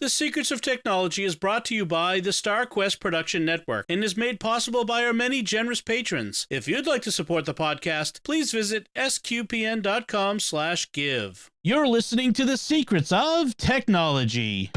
The Secrets of Technology is brought to you by the StarQuest Production Network and is made possible by our many generous patrons. If you'd like to support the podcast, please visit sqpn.com/give. You're listening to The Secrets of Technology.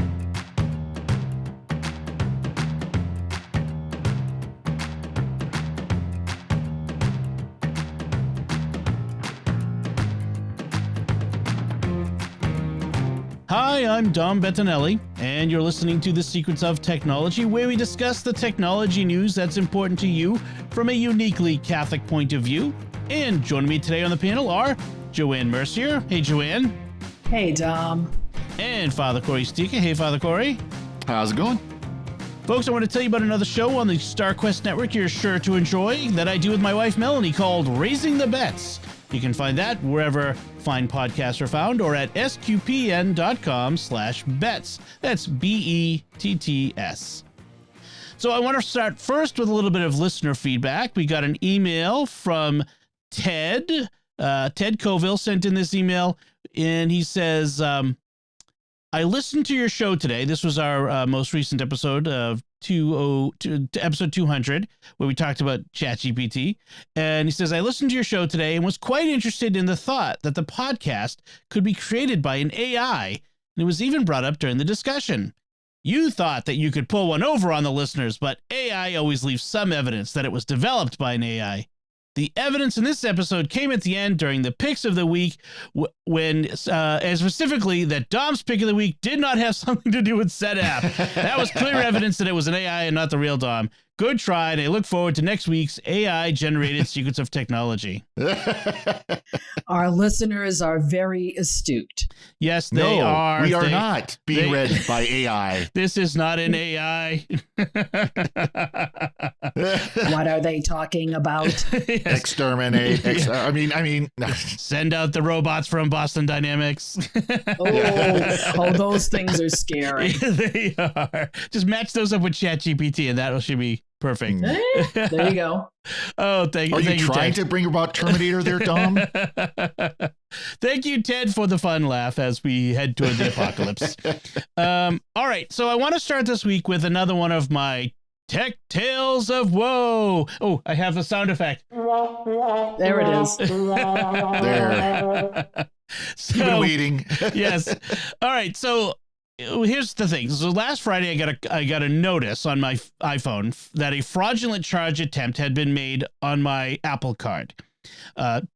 Hi, I'm Dom Bettinelli, and you're listening to The Secrets of Technology, where we discuss the technology news that's important to you from a uniquely Catholic point of view. And joining me today on the panel are Joanne Mercier. Hey, Joanne. Hey, Dom. And Father Corey Stika. Hey, Father Corey. How's it going? Folks, I want to tell you about another show on the StarQuest Network you're sure to enjoy that I do with my wife Melanie called Raising the Bets. You can find that wherever fine podcasts are found or at sqpn.com/bets. That's BETTS. So I want to start first with a little bit of listener feedback. We got an email from Ted. Ted Coville sent in this email, and he says, I listened to your show today. This was our most recent episode of episode 200, where we talked about ChatGPT. And he says, I listened to your show today and was quite interested in the thought that the podcast could be created by an AI. And it was even brought up during the discussion. You thought that you could pull one over on the listeners, but AI always leaves some evidence that it was developed by an AI. The evidence in this episode came at the end during the picks of the week when, and specifically that Dom's pick of the week did not have something to do with SetApp. That was clear evidence that it was an AI and not the real Dom. Good try, and I look forward to next week's AI-generated Secrets of Technology. Our listeners are very astute. Yes, they are. We are not being read by AI. This is not an AI. What are they talking about? Yes. Exterminate. I mean. Send out the robots from Boston Dynamics. Oh, those things are scary. They are. Just match those up with ChatGPT, and that should be perfect. There you go. Oh, thank you. Are you trying to bring about Terminator there, Dom? Thank you, Ted, for the fun laugh as we head toward the apocalypse. All right, so I want to start this week with another one of my Tech Tales of Woe. Oh, I have a sound effect. There it is. There. So, You've been waiting. Yes. All right, so here's the thing. So last Friday, I got a notice on my iPhone that a fraudulent charge attempt had been made on my Apple Card.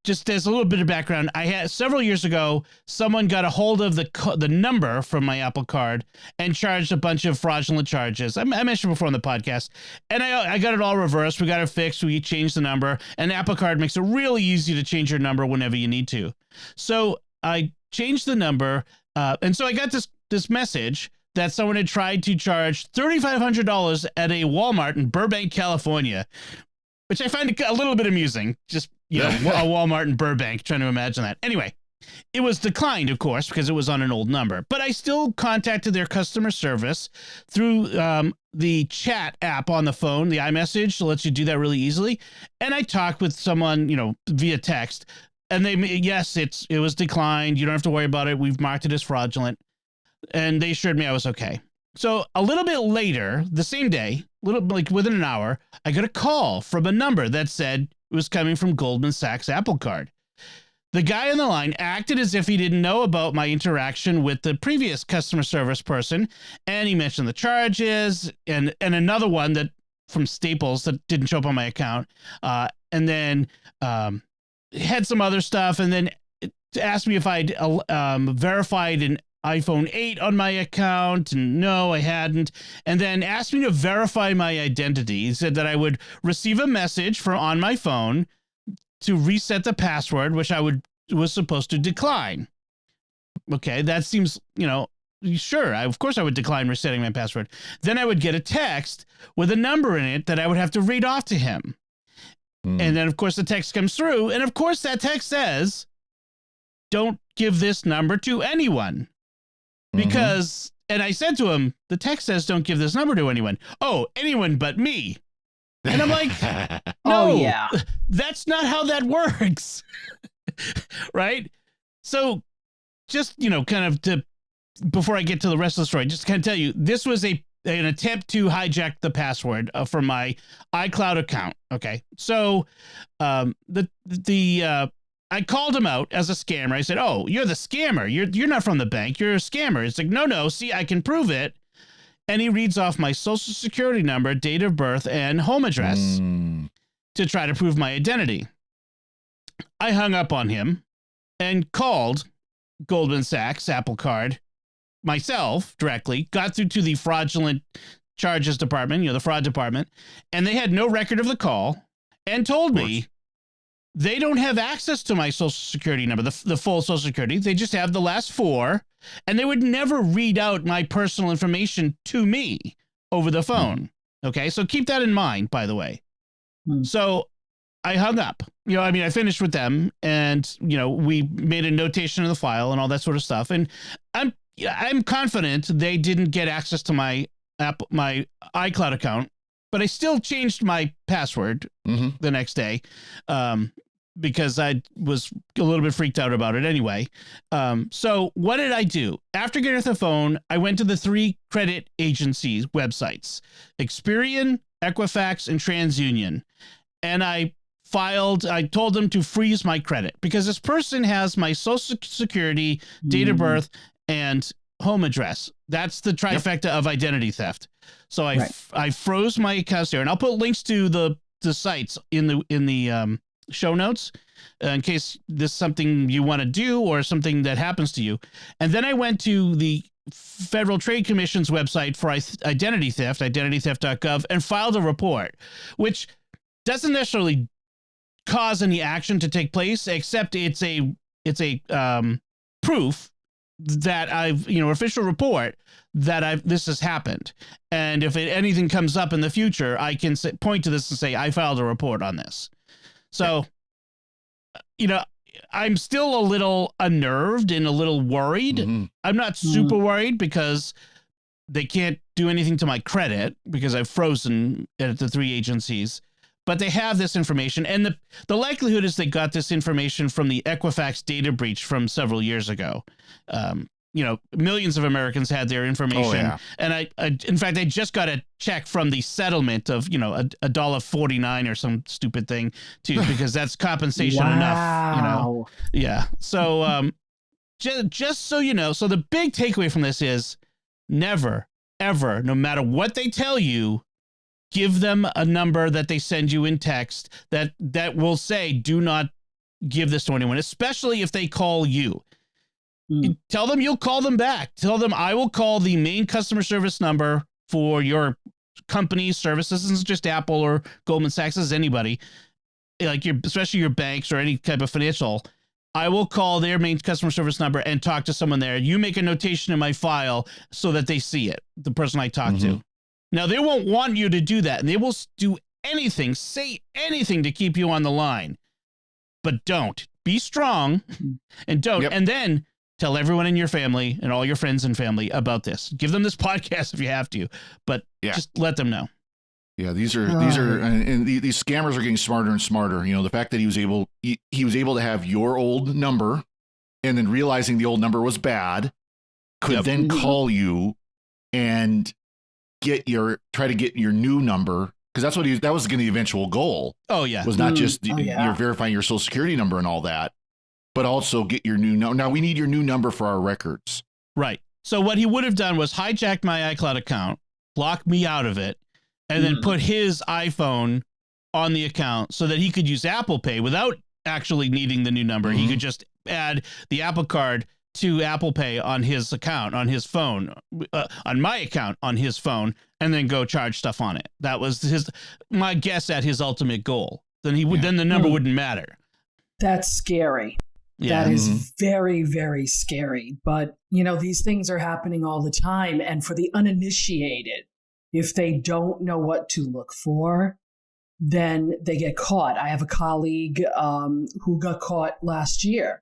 Just as a little bit of background, I had several years ago, someone got a hold of the number from my Apple Card and charged a bunch of fraudulent charges. I mentioned before on the podcast, and I got it all reversed. We got it fixed. We changed the number, and Apple Card makes it really easy to change your number whenever you need to. So I changed the number, and so I got this message that someone had tried to charge $3,500 at a Walmart in Burbank, California, which I find a little bit amusing. Just, a Walmart in Burbank, trying to imagine that. Anyway, it was declined, of course, because it was on an old number, but I still contacted their customer service through the chat app on the phone, the iMessage, lets you do that really easily. And I talked with someone, via text, and yes, it was declined. You don't have to worry about it. We've marked it as fraudulent. And they assured me I was okay. So a little bit later, the same day, within an hour, I got a call from a number that said it was coming from Goldman Sachs Apple Card. The guy on the line acted as if he didn't know about my interaction with the previous customer service person, and he mentioned the charges and another one that from Staples that didn't show up on my account, and then had some other stuff, and then asked me if I'd verified an iPhone 8 on my account, and no, I hadn't, and then asked me to verify my identity. He said that I would receive a message on my phone to reset the password, which I was supposed to decline. Okay, that seems, sure, of course I would decline resetting my password. Then I would get a text with a number in it that I would have to read off to him. And then, of course, the text comes through, and of course that text says, don't give this number to anyone. Because, and I said to him, the text says don't give this number to anyone. Oh, anyone but me. And I'm like, no, yeah, that's not how that works. Right? So just, kind of to before I get to the rest of the story, just to kind of tell you, this was an attempt to hijack the password from my iCloud account. Okay, so I called him out as a scammer. I said, "Oh, you're the scammer. You're not from the bank. You're a scammer." It's like, no. See, I can prove it. And he reads off my social security number, date of birth, and home address to try to prove my identity. I hung up on him and called Goldman Sachs, Apple Card, myself directly, got through to the fraudulent charges department, the fraud department, and they had no record of the call and told me they don't have access to my social security number, the full social security. They just have the last four, and they would never read out my personal information to me over the phone. Okay, so keep that in mind, by the way. So I hung up. I finished with them, and we made a notation of the file and all that sort of stuff. And I'm confident they didn't get access to my iCloud account, but I still changed my password the next day. Because I was a little bit freaked out about it anyway. So what did I do? After getting off the phone, I went to the 3 credit agencies websites, Experian, Equifax, and TransUnion. And I told them to freeze my credit because this person has my social security, date of birth, and home address. That's the trifecta of identity theft. So I froze my accounts there, and I'll put links to the sites in the show notes in case this is something you want to do or something that happens to you. And then I went to the Federal Trade Commission's website for identity theft, identitytheft.gov, and filed a report, which doesn't necessarily cause any action to take place, except it's a proof that official report that this has happened. And if anything comes up in the future, I can point to this and say, I filed a report on this. So, I'm still a little unnerved and a little worried. I'm not super worried because they can't do anything to my credit because I've frozen at the 3 agencies. But they have this information, and the likelihood is they got this information from the Equifax data breach from several years ago. Millions of Americans had their information, and I in fact, I just got a check from the settlement of $1.49 or some stupid thing too, because that's compensation enough. Yeah. So just so you know, so the big takeaway from this is never, ever, no matter what they tell you, give them a number that they send you in text that will say, do not give this to anyone, especially if they call you. Tell them you'll call them back. Tell them I will call the main customer service number for your company's services. This isn't just Apple or Goldman Sachs, as anybody, especially your banks or any type of financial. I will call their main customer service number and talk to someone there. You make a notation in my file so that they see it, the person I talk to. Now, they won't want you to do that, and they will do anything, say anything to keep you on the line. But don't. Be strong and don't. Yep. And then tell everyone in your family and all your friends and family about this. Give them this podcast if you have to, but just let them know. Yeah, these are and these scammers are getting smarter and smarter. The fact that he was able to have your old number and then realizing the old number was bad, could then call you and try to get your new number, because that was going to be the eventual goal. Oh yeah, was not just you're verifying your social security number and all that, but also get your new number. Now we need your new number for our records. Right. So what he would have done was hijack my iCloud account, block me out of it, and then put his iPhone on the account so that he could use Apple Pay without actually needing the new number. He could just add the Apple Card to Apple Pay on his account, on his phone, on my account, on his phone, and then go charge stuff on it. That was my guess at his ultimate goal. Then then the number wouldn't matter. That's scary. Yeah. That is very, very scary. But, these things are happening all the time. And for the uninitiated, if they don't know what to look for, then they get caught. I have a colleague who got caught last year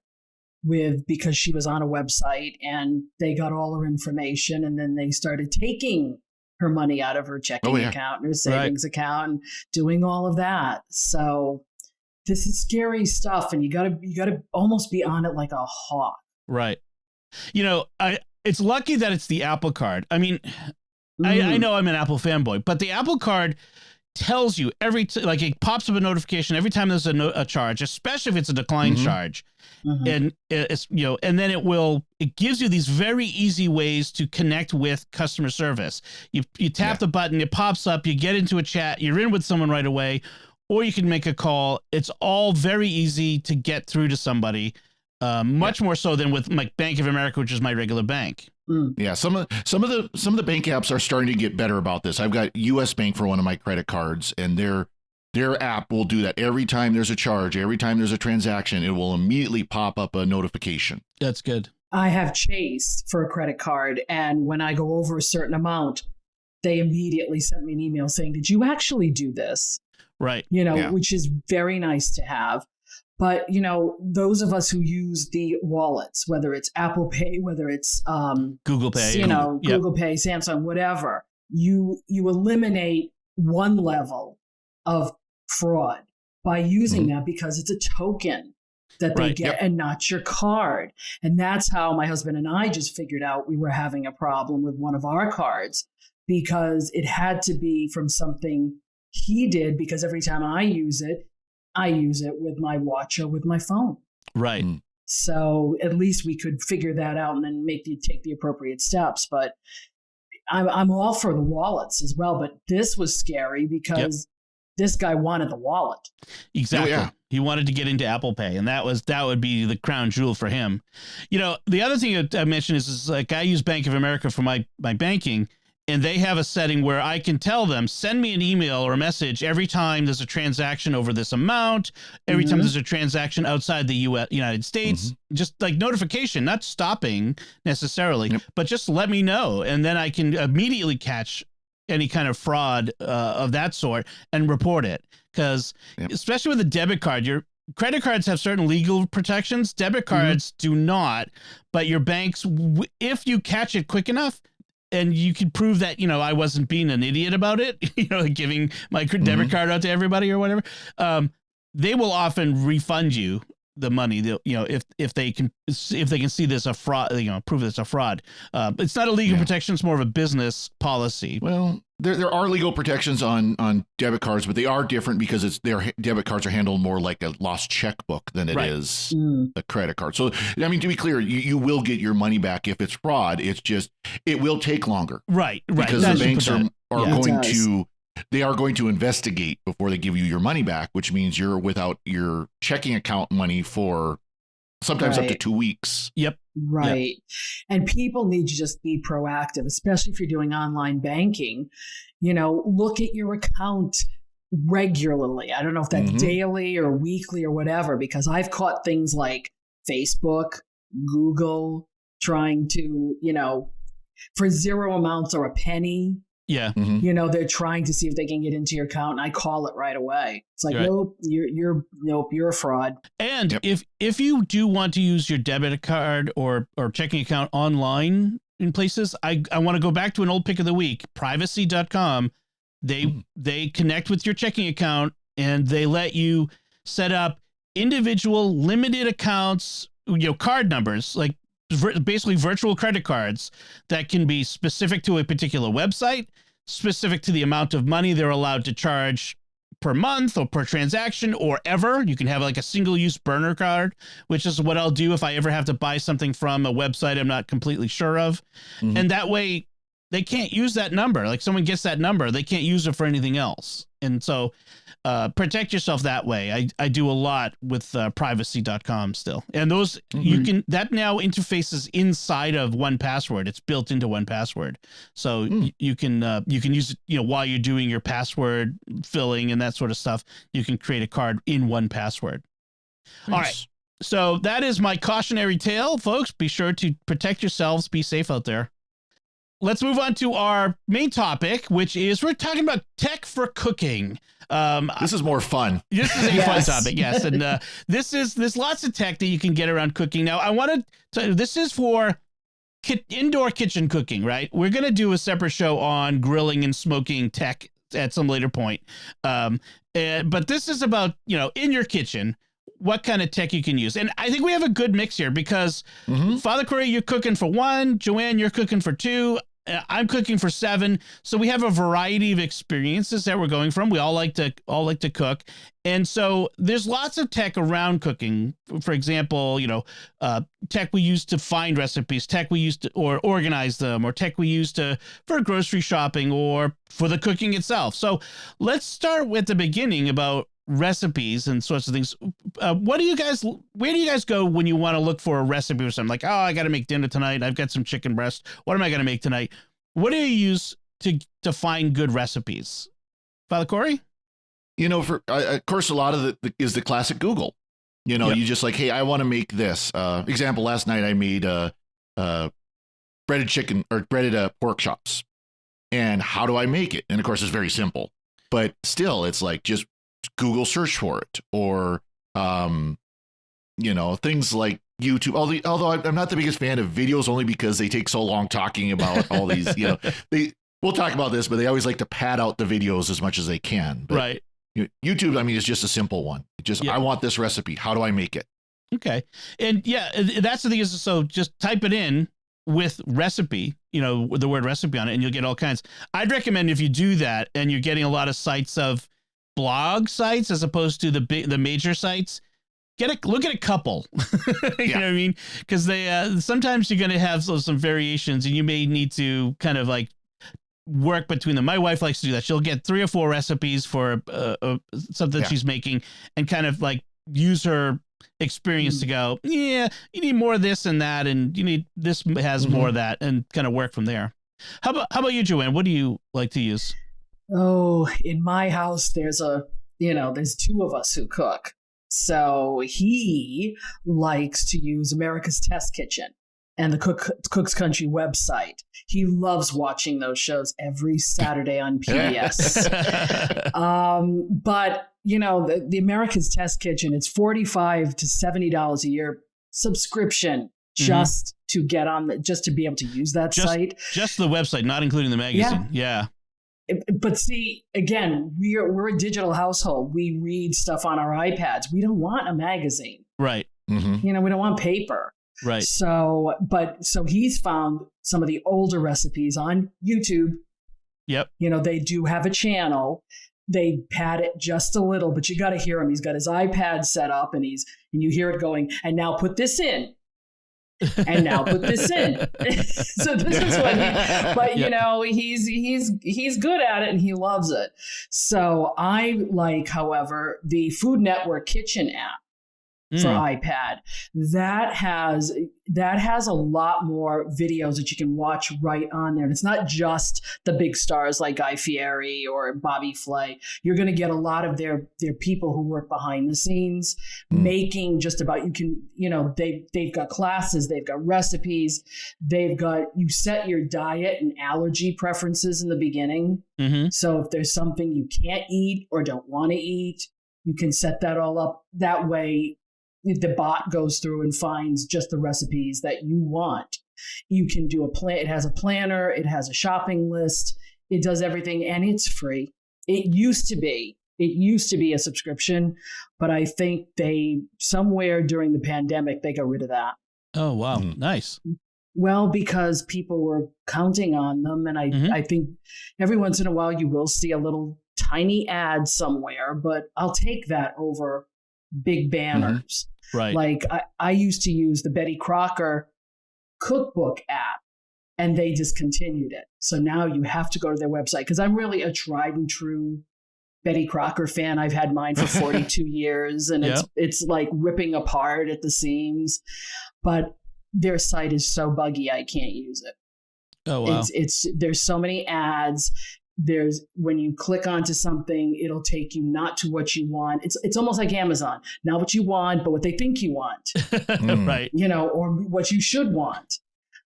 because she was on a website and they got all her information, and then they started taking her money out of her checking account and her savings account and doing all of that. So this is scary stuff, and you gotta almost be on it like a hawk. Right. It's lucky that it's the Apple Card. I mean, I know I'm an Apple fanboy, but the Apple Card tells you like it pops up a notification every time there's a charge, especially if it's a decline charge. And it's, and then it gives you these very easy ways to connect with customer service. You tap the button, it pops up, you get into a chat, you're in with someone right away, or you can make a call. It's all very easy to get through to somebody. Much more so than with like Bank of America, which is my regular bank. Yeah, some of the bank apps are starting to get better about this. I've got US Bank for one of my credit cards, and their app will do that every time there's a charge, every time there's a transaction, it will immediately pop up a notification. That's good. I have Chase for a credit card, and when I go over a certain amount, they immediately send me an email saying, "Did you actually do this?" Right. Which is very nice to have. But, those of us who use the wallets, whether it's Apple Pay, whether it's Google Pay, Google Pay, Samsung, whatever, you eliminate one level of fraud by using that because it's a token that they get and not your card. And that's how my husband and I just figured out we were having a problem with one of our cards, because it had to be from something he did, because every time I use it with my watch or with my phone. Right. So at least we could figure that out and then take the appropriate steps. But I'm all for the wallets as well. But this was scary because this guy wanted the wallet. Exactly. Oh, yeah. He wanted to get into Apple Pay, and that would be the crown jewel for him. The other thing I mentioned is like I use Bank of America for my banking. And they have a setting where I can tell them, send me an email or a message every time there's a transaction over this amount, every time there's a transaction outside the United States, just like notification, not stopping necessarily, but just let me know. And then I can immediately catch any kind of fraud of that sort and report it. Because especially with a debit card, your credit cards have certain legal protections. Debit cards do not. But your banks, if you catch it quick enough, and you can prove that, I wasn't being an idiot about it, giving my debit card out to everybody or whatever. They will often refund you the money, if they can see there's a fraud, prove it's a fraud. It's not a legal protection. It's more of a business policy. Well, there are legal protections on debit cards, but they are different because their debit cards are handled more like a lost checkbook than it is a credit card. So, I mean, to be clear, you will get your money back if it's fraud. It's just, it will take longer. Right. Because the banks are going to investigate before they give you your money back, which means you're without your checking account money for sometimes up to 2 weeks. Yep. Right. Yep. And people need to just be proactive, especially if you're doing online banking. Look at your account regularly. I don't know if that's daily or weekly or whatever, because I've caught things like Facebook, Google trying to, for zero amounts or a penny. Yeah. They're trying to see if they can get into your account, and I call it right away. It's like, nope, you're a fraud. And if you do want to use your debit card or checking account online in places, I want to go back to an old pick of the week, privacy.com. They connect with your checking account, and they let you set up individual limited accounts, card numbers, like basically virtual credit cards that can be specific to a particular website, specific to the amount of money they're allowed to charge per month or per transaction or ever. You can have like a single-use burner card, which is what I'll do if I ever have to buy something from a website I'm not completely sure of. And that way they can't use that number. Like someone gets that number, they can't use it for anything else. And so protect yourself that way. I do a lot with privacy.com still. And those that now interfaces inside of 1Password. It's built into 1Password. So you can use it, while you're doing your password filling and that sort of stuff, you can create a card in 1Password. Nice. All right. So that is my cautionary tale, folks. Be sure to protect yourselves. Be safe out there. Let's move on to our main topic, which is we're talking about tech for cooking. This is more fun. This is a fun topic, yes. And there's lots of tech that you can get around cooking. Now, I wanted to, this is for indoor kitchen cooking, right? We're going to do a separate show on grilling and smoking tech at some later point. But this is about, in your kitchen, what kind of tech you can use. And I think we have a good mix here because Father Corey, you're cooking for 1, Joanne, you're cooking for 2, I'm cooking for 7. So we have a variety of experiences that we're going from. We all like to cook. And so there's lots of tech around cooking. For example, tech we use to find recipes, tech we use to or organize them, or tech we use for grocery shopping or for the cooking itself. So let's start with the beginning about recipes and sorts of things. Where do you guys go when you want to look for a recipe or something? Like, oh, I got to make dinner tonight. I've got some chicken breast. What am I going to make tonight? What do you use to find good recipes? Father Corey? Of course, a lot of is the classic Google. You just like, hey, I want to make this. Example, last night I made breaded chicken or breaded pork chops. And how do I make it? And of course, it's very simple. But still, it's like just Google search for it, or things like YouTube. Although I'm not the biggest fan of videos, only because they take so long talking about all these. We'll talk about this, but they always like to pad out the videos as much as they can. But right. YouTube, I mean, is just a simple one. I want this recipe. How do I make it? Okay, and that's the thing is, so just type it in with recipe, the word recipe on it, and you'll get all kinds. I'd recommend if you do that and you're getting a lot of sites of blog sites as opposed to the major sites, look at a couple. You know what I mean? Because they sometimes you're going to have some variations, and you may need to kind of like work between them. My wife likes to do that. She'll get 3 or 4 recipes for something she's making, and kind of like use her experience to go, you need more of this and that, and you need this has more of that, and kind of work from there. How about you, Joanne? What do you like to use? Oh, in my house, there's 2 of us who cook. So he likes to use America's Test Kitchen and the Cook's Country website. He loves watching those shows every Saturday on PBS. But, the America's Test Kitchen, it's $45 to $70 a year subscription just to get on, just to be able to use that site. Just the website, not including the magazine. Yeah. But see, again, we're a digital household. We read stuff on our iPads. We don't want a magazine. Right. We don't want paper. Right. So he's found some of the older recipes on YouTube. Yep. They do have a channel. They pad it just a little, but you got to hear him. He's got his iPad set up, and you hear it going, and now put this in. And now put this in. So this is what he's good at it, and he loves it. So I like, however, the Food Network Kitchen app for iPad. That has a lot more videos that you can watch right on there. And it's not just the big stars like Guy Fieri or Bobby Flay. You're going to get a lot of their people who work behind the scenes, making just about, they've got classes, they've got recipes, you set your diet and allergy preferences in the beginning. So if there's something you can't eat or don't want to eat, you can set that all up. That way, the bot goes through and finds just the recipes that you want. You can do it has a planner, it has a shopping list, it does everything, and it's free. It used to be a subscription, but I think somewhere during the pandemic, they got rid of that. Oh, wow. Nice. Well, because people were counting on them. And I think every once in a while you will see a little tiny ad somewhere, but I'll take that over big banners. Right. Like I used to use the Betty Crocker cookbook app, and they discontinued it. So now you have to go to their website, because I'm really a tried and true Betty Crocker fan. I've had mine for 42 years, and it's like ripping apart at the seams. But their site is so buggy, I can't use it. Oh, wow. There's so many ads. When you click onto something, it'll take you not to what you want. It's almost like Amazon, not what you want, but what they think you want. Right. Or what you should want.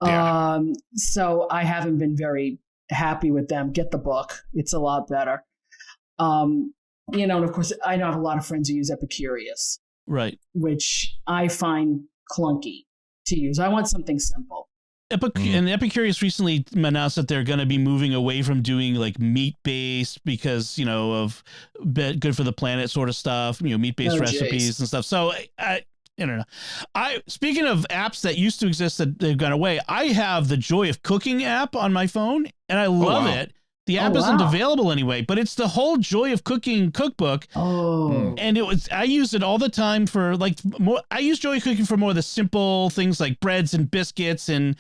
Yeah. So I haven't been very happy with them. Get the book. It's a lot better. And of course, I know I have a lot of friends who use Epicurious. Right. Which I find clunky to use. I want something simple. And Epicurious recently announced that they're going to be moving away from doing like meat-based because, of good for the planet sort of stuff, meat-based recipes and stuff. So I don't know. Speaking of apps that used to exist that they've gone away, I have the Joy of Cooking app on my phone and I love it. The app isn't available anyway, but it's the whole Joy of Cooking cookbook. Oh. And I use it all the time for I use Joy of Cooking for more of the simple things like breads and biscuits and,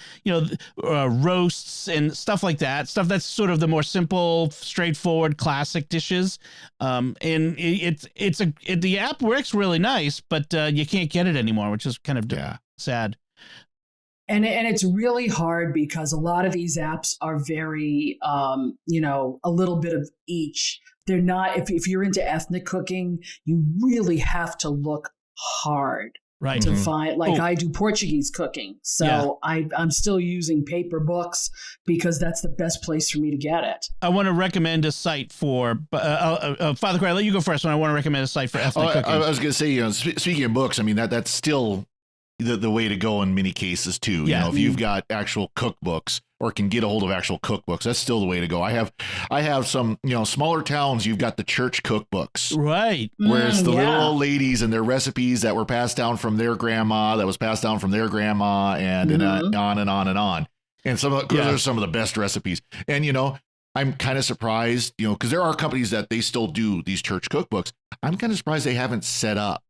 roasts and stuff like that. Stuff that's sort of the more simple, straightforward, classic dishes. And the app works really nice, but you can't get it anymore, which is kind of sad. And it's really hard because a lot of these apps are very, a little bit of each. They're not, if you're into ethnic cooking, you really have to look hard to find, I do Portuguese cooking. So I'm still using paper books because that's the best place for me to get it. I want to recommend a site for, Father Cory, I'll let you go first when I want to recommend a site for ethnic cooking. I was going to say, speaking of books, I mean, that's still the way to go in many cases too. If you've got actual cookbooks or can get a hold of actual cookbooks, that's still the way to go. I have some, smaller towns, you've got the church cookbooks, right? Where it's the little old ladies and their recipes that were passed down from their grandma, that was passed down from their grandma, and on and on and on. And those are some of the best recipes. And, I'm kind of surprised, because there are companies that they still do these church cookbooks. I'm kind of surprised they haven't set up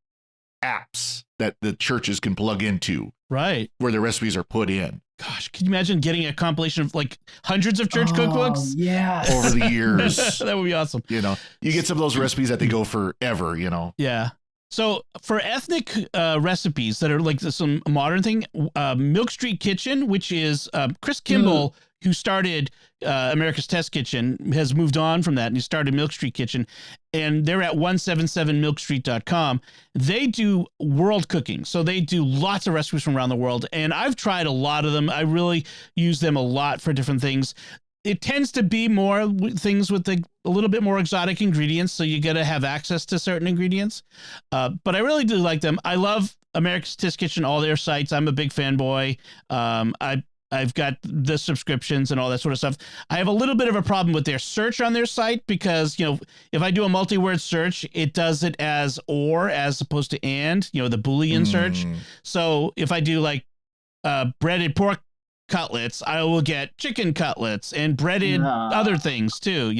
apps that the churches can plug into, right, where the recipes are put in. Gosh, can you imagine getting a compilation of like hundreds of church cookbooks? Yeah, over the years. That would be awesome. You get some of those recipes that they go forever. Yeah. So for ethnic recipes that are like some modern thing, Milk Street Kitchen, which is Chris Kimball, who started America's Test Kitchen, has moved on from that and he started Milk Street Kitchen, and they're at 177milkstreet.com. They do world cooking. So they do lots of recipes from around the world. And I've tried a lot of them. I really use them a lot for different things. It tends to be more things with a little bit more exotic ingredients. So you got to have access to certain ingredients. But I really do like them. I love America's Test Kitchen, all their sites. I'm a big fanboy. I've got the subscriptions and all that sort of stuff. I have a little bit of a problem with their search on their site because, if I do a multi-word search, it does it as or as opposed to and, the Boolean search. So if I do like breaded pork cutlets, I will get chicken cutlets and breaded other things too,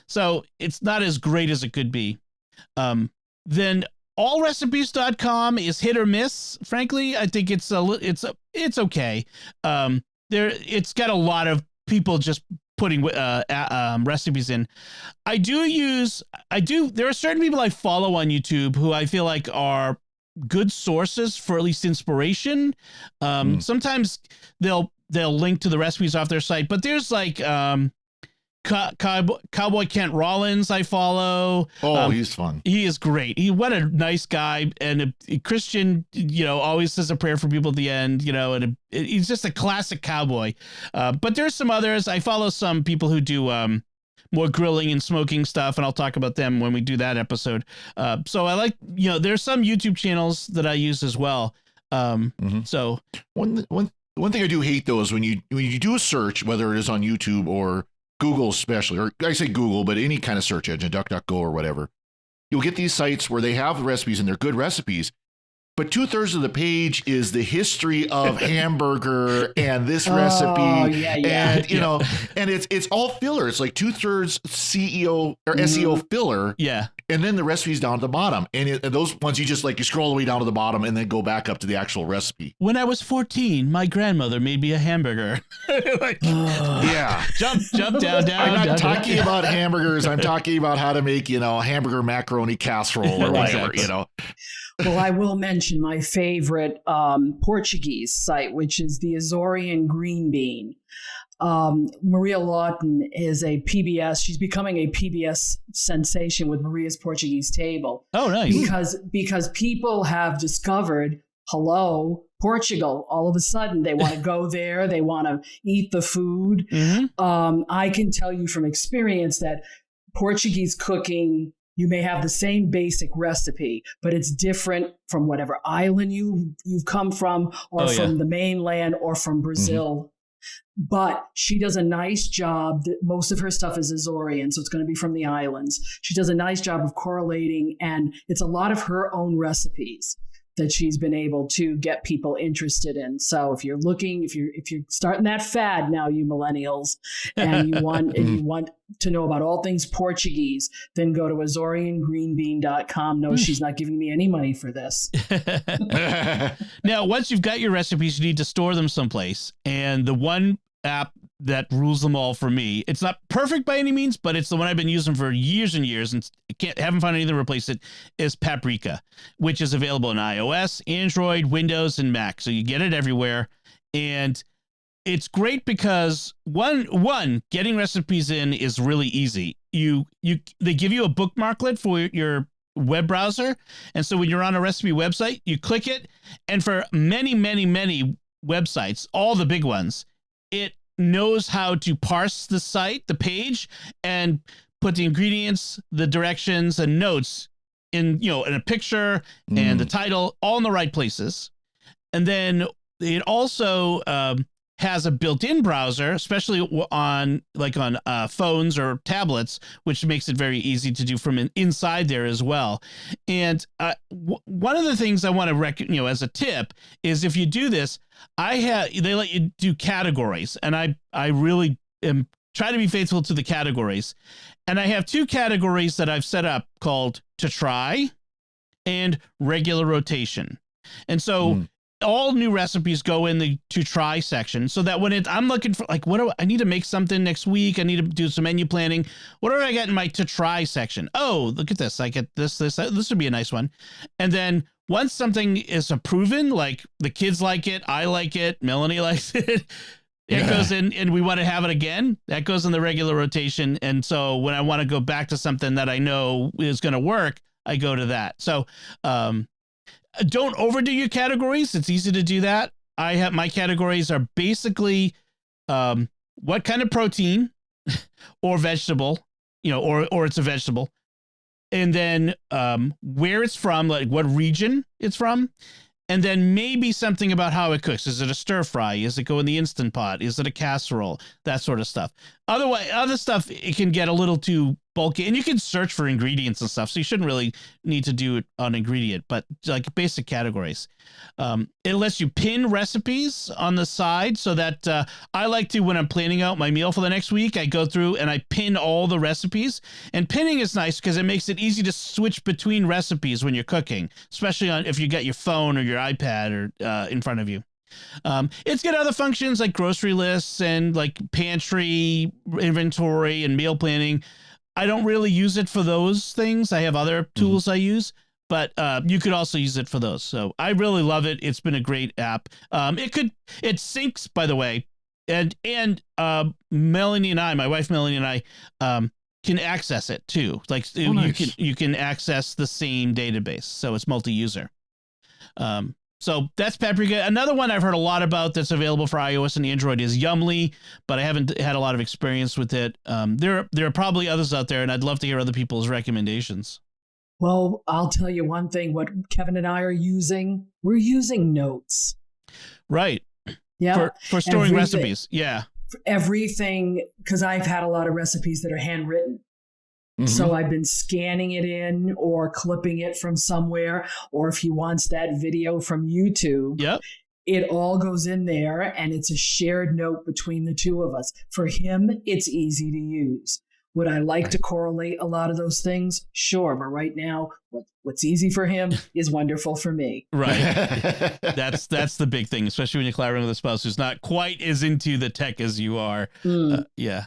so it's not as great as it could be. Then allrecipes.com is hit or miss. Frankly, I think it's okay. It's got a lot of people just putting recipes in. There are certain people I follow on YouTube who I feel like are good sources for at least inspiration. Sometimes they'll link to the recipes off their site, but there's like Cowboy Kent Rollins I follow. He's fun. He is great. What a nice guy, and a Christian, always says a prayer for people at the end, and he's just a classic cowboy. But there's some others. I follow some people who do more grilling and smoking stuff, and I'll talk about them when we do that episode. So I like, there's some YouTube channels that I use as well. So one thing I do hate though is when you do a search, whether it is on YouTube or Google especially, or I say Google, but any kind of search engine, DuckDuckGo or whatever, you'll get these sites where they have the recipes and they're good recipes, but 2/3 of the page is the history of hamburger and this recipe. And, and it's all filler. It's like 2/3 SEO or SEO filler. Yeah. And then the recipe's down at the bottom. And those ones you scroll all the way down to the bottom and then go back up to the actual recipe. When I was 14, my grandmother made me a hamburger. Jump down. I'm not talking about hamburgers. I'm talking about how to make, hamburger macaroni casserole or whatever, Well, I will mention my favorite Portuguese site, which is the Azorian Green Bean. Maria Lawton is a PBS. She's becoming a PBS sensation with Maria's Portuguese Table. Oh, nice. Because people have discovered, Portugal. All of a sudden, they want to go there. They want to eat the food. I can tell you from experience that Portuguese cooking, you may have the same basic recipe, but it's different from whatever island you've come from, or from the mainland, or from Brazil. But she does a nice job. Most of her stuff is Azorian, so it's going to be from the islands. She does a nice job of correlating, and it's a lot of her own recipes that she's been able to get people interested in. So if you're looking, if you're starting that fad now, you millennials, and you want to know about all things Portuguese, then go to AzorianGreenBean.com. No, she's not giving me any money for this. Now, once you've got your recipes, you need to store them someplace. And the one app that rules them all for me, it's not perfect by any means, but it's the one I've been using for years and years, and haven't found anything to replace it, is Paprika, which is available on iOS, Android, Windows, and Mac. So you get it everywhere. And it's great because one, getting recipes in is really easy. They give you a bookmarklet for your web browser. And so when you're on a recipe website, you click it. And for many, many, many websites, all the big ones, it knows how to parse the page, and put the ingredients, the directions, and notes in a picture and the title all in the right places. And then it also has a built-in browser, especially on phones or tablets, which makes it very easy to do from inside there as well. And one of the things I want to as a tip is, if you do this, they let you do categories, and I really am trying to be faithful to the categories. And I have 2 categories that I've set up called To Try and Regular Rotation. And so all new recipes go in the To Try section, so that when I'm looking for I need to make something next week, I need to do some menu planning. What do I get in my To Try section? Oh, look at this. I get this would be a nice one. And then once something is proven, like the kids like it, I like it, Melanie likes it, it goes in, and we want to have it again, that goes in the regular rotation. And so when I want to go back to something that I know is going to work, I go to that. So, don't overdo your categories. It's easy to do that. My categories are basically what kind of protein or vegetable, or it's a vegetable, and then where it's from, like what region it's from, and then maybe something about how it cooks. Is it a stir fry? Is it go in the Instant Pot? Is it a casserole? That sort of stuff. Otherwise, other stuff, it can get a little too bulky, and you can search for ingredients and stuff, so you shouldn't really need to do it on ingredient, but like basic categories. It lets you pin recipes on the side, so that I like to, when I'm planning out my meal for the next week, I go through and I pin all the recipes. And pinning is nice because it makes it easy to switch between recipes when you're cooking, especially if you got your phone or your iPad or in front of you. It's got other functions like grocery lists and like pantry inventory and meal planning. I don't really use it for those things. I have other tools I use, but you could also use it for those. So I really love it. It's been a great app. It syncs, by the way, and Melanie and I, my wife Melanie and I, can access it too. Like nice. you can access the same database, so it's multi-user. So that's Paprika. Another one I've heard a lot about that's available for iOS and Android is Yummly, but I haven't had a lot of experience with it. There are probably others out there, and I'd love to hear other people's recommendations. Well, I'll tell you one thing. What Kevin and I are using, we're using Notes. Right. Yeah. For storing recipes. Yeah. For everything, because I've had a lot of recipes that are handwritten. Mm-hmm. So I've been scanning it in or clipping it from somewhere, or if he wants that video from YouTube, it all goes in there, and it's a shared note between the two of us. For him, it's easy to use. Would I like to correlate a lot of those things? Sure. But right now, what's easy for him is wonderful for me. Right. That's the big thing, especially when you're collaborating with a spouse who's not quite as into the tech as you are. Yeah.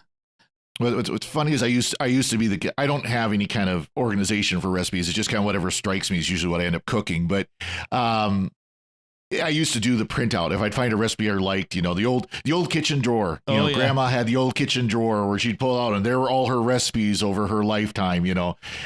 What's funny is I used to be I don't have any kind of organization for recipes. It's just kind of whatever strikes me is usually what I end up cooking. But I used to do the printout. If I'd find a recipe I liked, the old kitchen drawer, Grandma had the old kitchen drawer where she'd pull out, and there were all her recipes over her lifetime.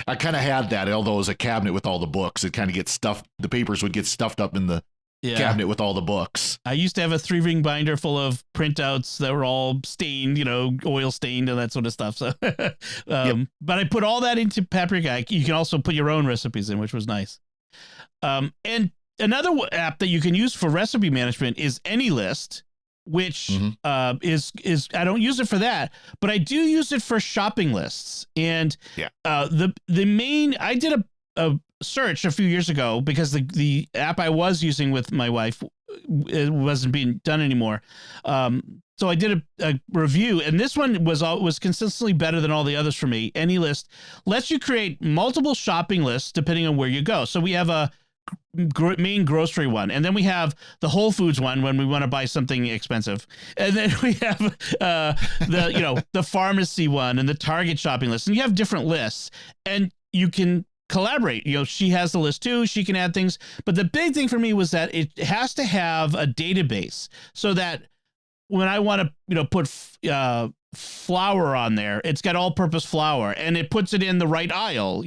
I kind of had that, although it was a cabinet with all the books. It kind of gets stuffed. The papers would get stuffed up in the cabinet with all the books. I used to have a 3-ring binder full of printouts that were all stained, oil stained and that sort of stuff. So, but I put all that into Paprika. You can also put your own recipes in, which was nice. And another app that you can use for recipe management is AnyList. which is I don't use it for that, but I do use it for shopping lists. And the main, I did a search a few years ago because the app I was using with my wife, it wasn't being done anymore. So I did a review, and this one was consistently better than all the others for me. AnyList lets you create multiple shopping lists depending on where you go. So we have a main grocery one, and then we have the Whole Foods one when we want to buy something expensive, and then we have the pharmacy one and the Target shopping list, and you have different lists, and you can collaborate. She has the list too, she can add things, but the big thing for me was that it has to have a database so that when I want to put flour on there, it's got all-purpose flour, and it puts it in the right aisle,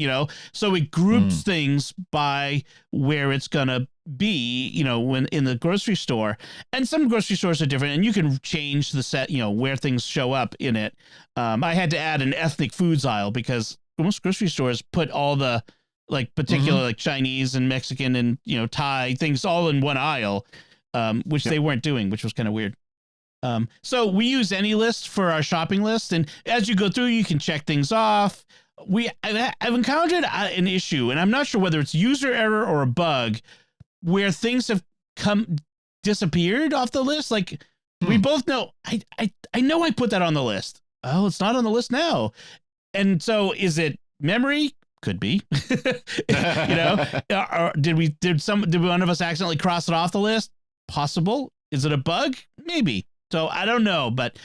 so it groups things by where it's gonna be, when in the grocery store. And some grocery stores are different, and you can change the set, where things show up in it. I had to add an ethnic foods aisle because most grocery stores put all the particular like Chinese and Mexican and Thai things all in one aisle, which they weren't doing, which was kind of weird. So we use AnyList for our shopping list, and as you go through, you can check things off. I've encountered an issue, and I'm not sure whether it's user error or a bug, where things have disappeared off the list. Like we both know, I know I put that on the list. Oh, it's not on the list now. And so is it memory? Could be. Or did one of us accidentally cross it off the list? Possible. Is it a bug? Maybe. So I don't know, but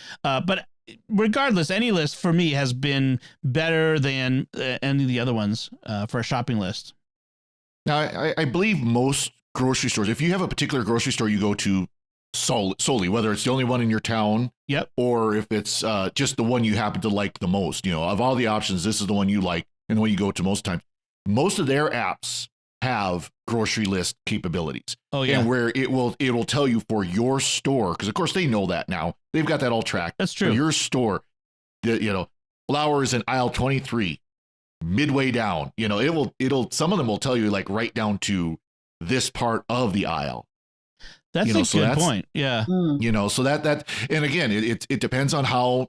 regardless, AnyList for me has been better than any of the other ones for a shopping list. Now, I believe most grocery stores, if you have a particular grocery store you go to solely, whether it's the only one in your town, or if it's just the one you happen to like the most, of all the options, this is the one you like and the one you go to most times. Most of their apps have grocery list capabilities. Oh yeah. And where it will tell you for your store, because of course they know that now. They've got that all tracked. That's true. For your store, flour is in aisle 23, midway down. It'll some of them will tell you like right down to this part of the aisle. That's a good point. Yeah. So that and again, it depends on how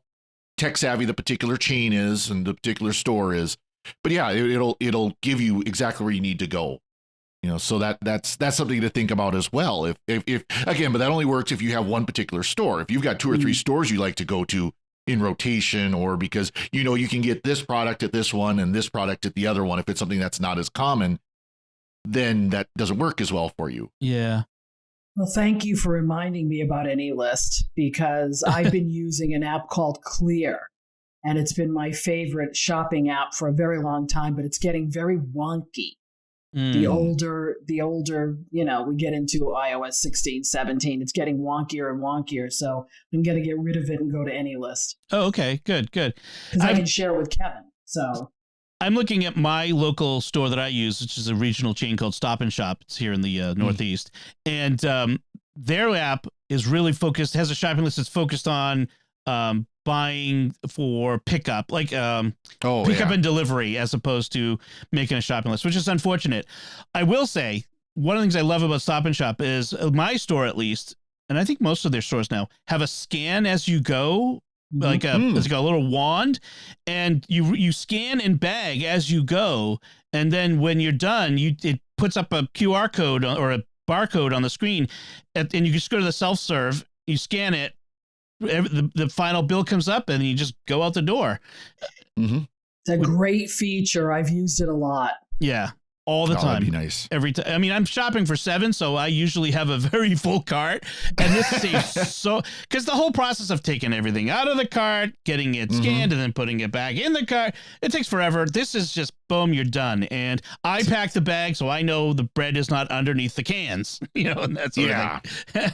tech savvy the particular chain is and the particular store is. But yeah, it'll give you exactly where you need to go. So that's something to think about as well. If again, but that only works if you have one particular store. If you've got 2 or 3 stores you like to go to in rotation, or because you can get this product at this one and this product at the other one, if it's something that's not as common, then that doesn't work as well for you. Yeah. Well, thank you for reminding me about AnyList, because I've been using an app called Clear, and it's been my favorite shopping app for a very long time, but it's getting very wonky. The older, we get into iOS 16, 17, it's getting wonkier and wonkier. So I'm going to get rid of it and go to AnyList. Oh, okay. Good. Because I can share with Kevin. So I'm looking at my local store that I use, which is a regional chain called Stop and Shop. It's here in the Northeast. And their app is really focused, has a shopping list that's focused on buying for pickup, like pickup and delivery, as opposed to making a shopping list, which is unfortunate. I will say one of the things I love about Stop and Shop is my store, at least, and I think most of their stores now have a scan as you go, like it's like a little wand, and you scan and bag as you go, and then when you're done, it puts up a QR code or a barcode on the screen, and you just go to the self-serve, you scan it, the final bill comes up, and you just go out the door. It's a great feature. I've used it a lot. Yeah, all the time. That'd be nice. Every time. I mean, I'm shopping for 7, so I usually have a very full cart, and this saves because the whole process of taking everything out of the cart, getting it scanned, and then putting it back in the cart, it takes forever. This is just boom, you're done. And I pack the bag, so I know the bread is not underneath the cans, and that sort of thing.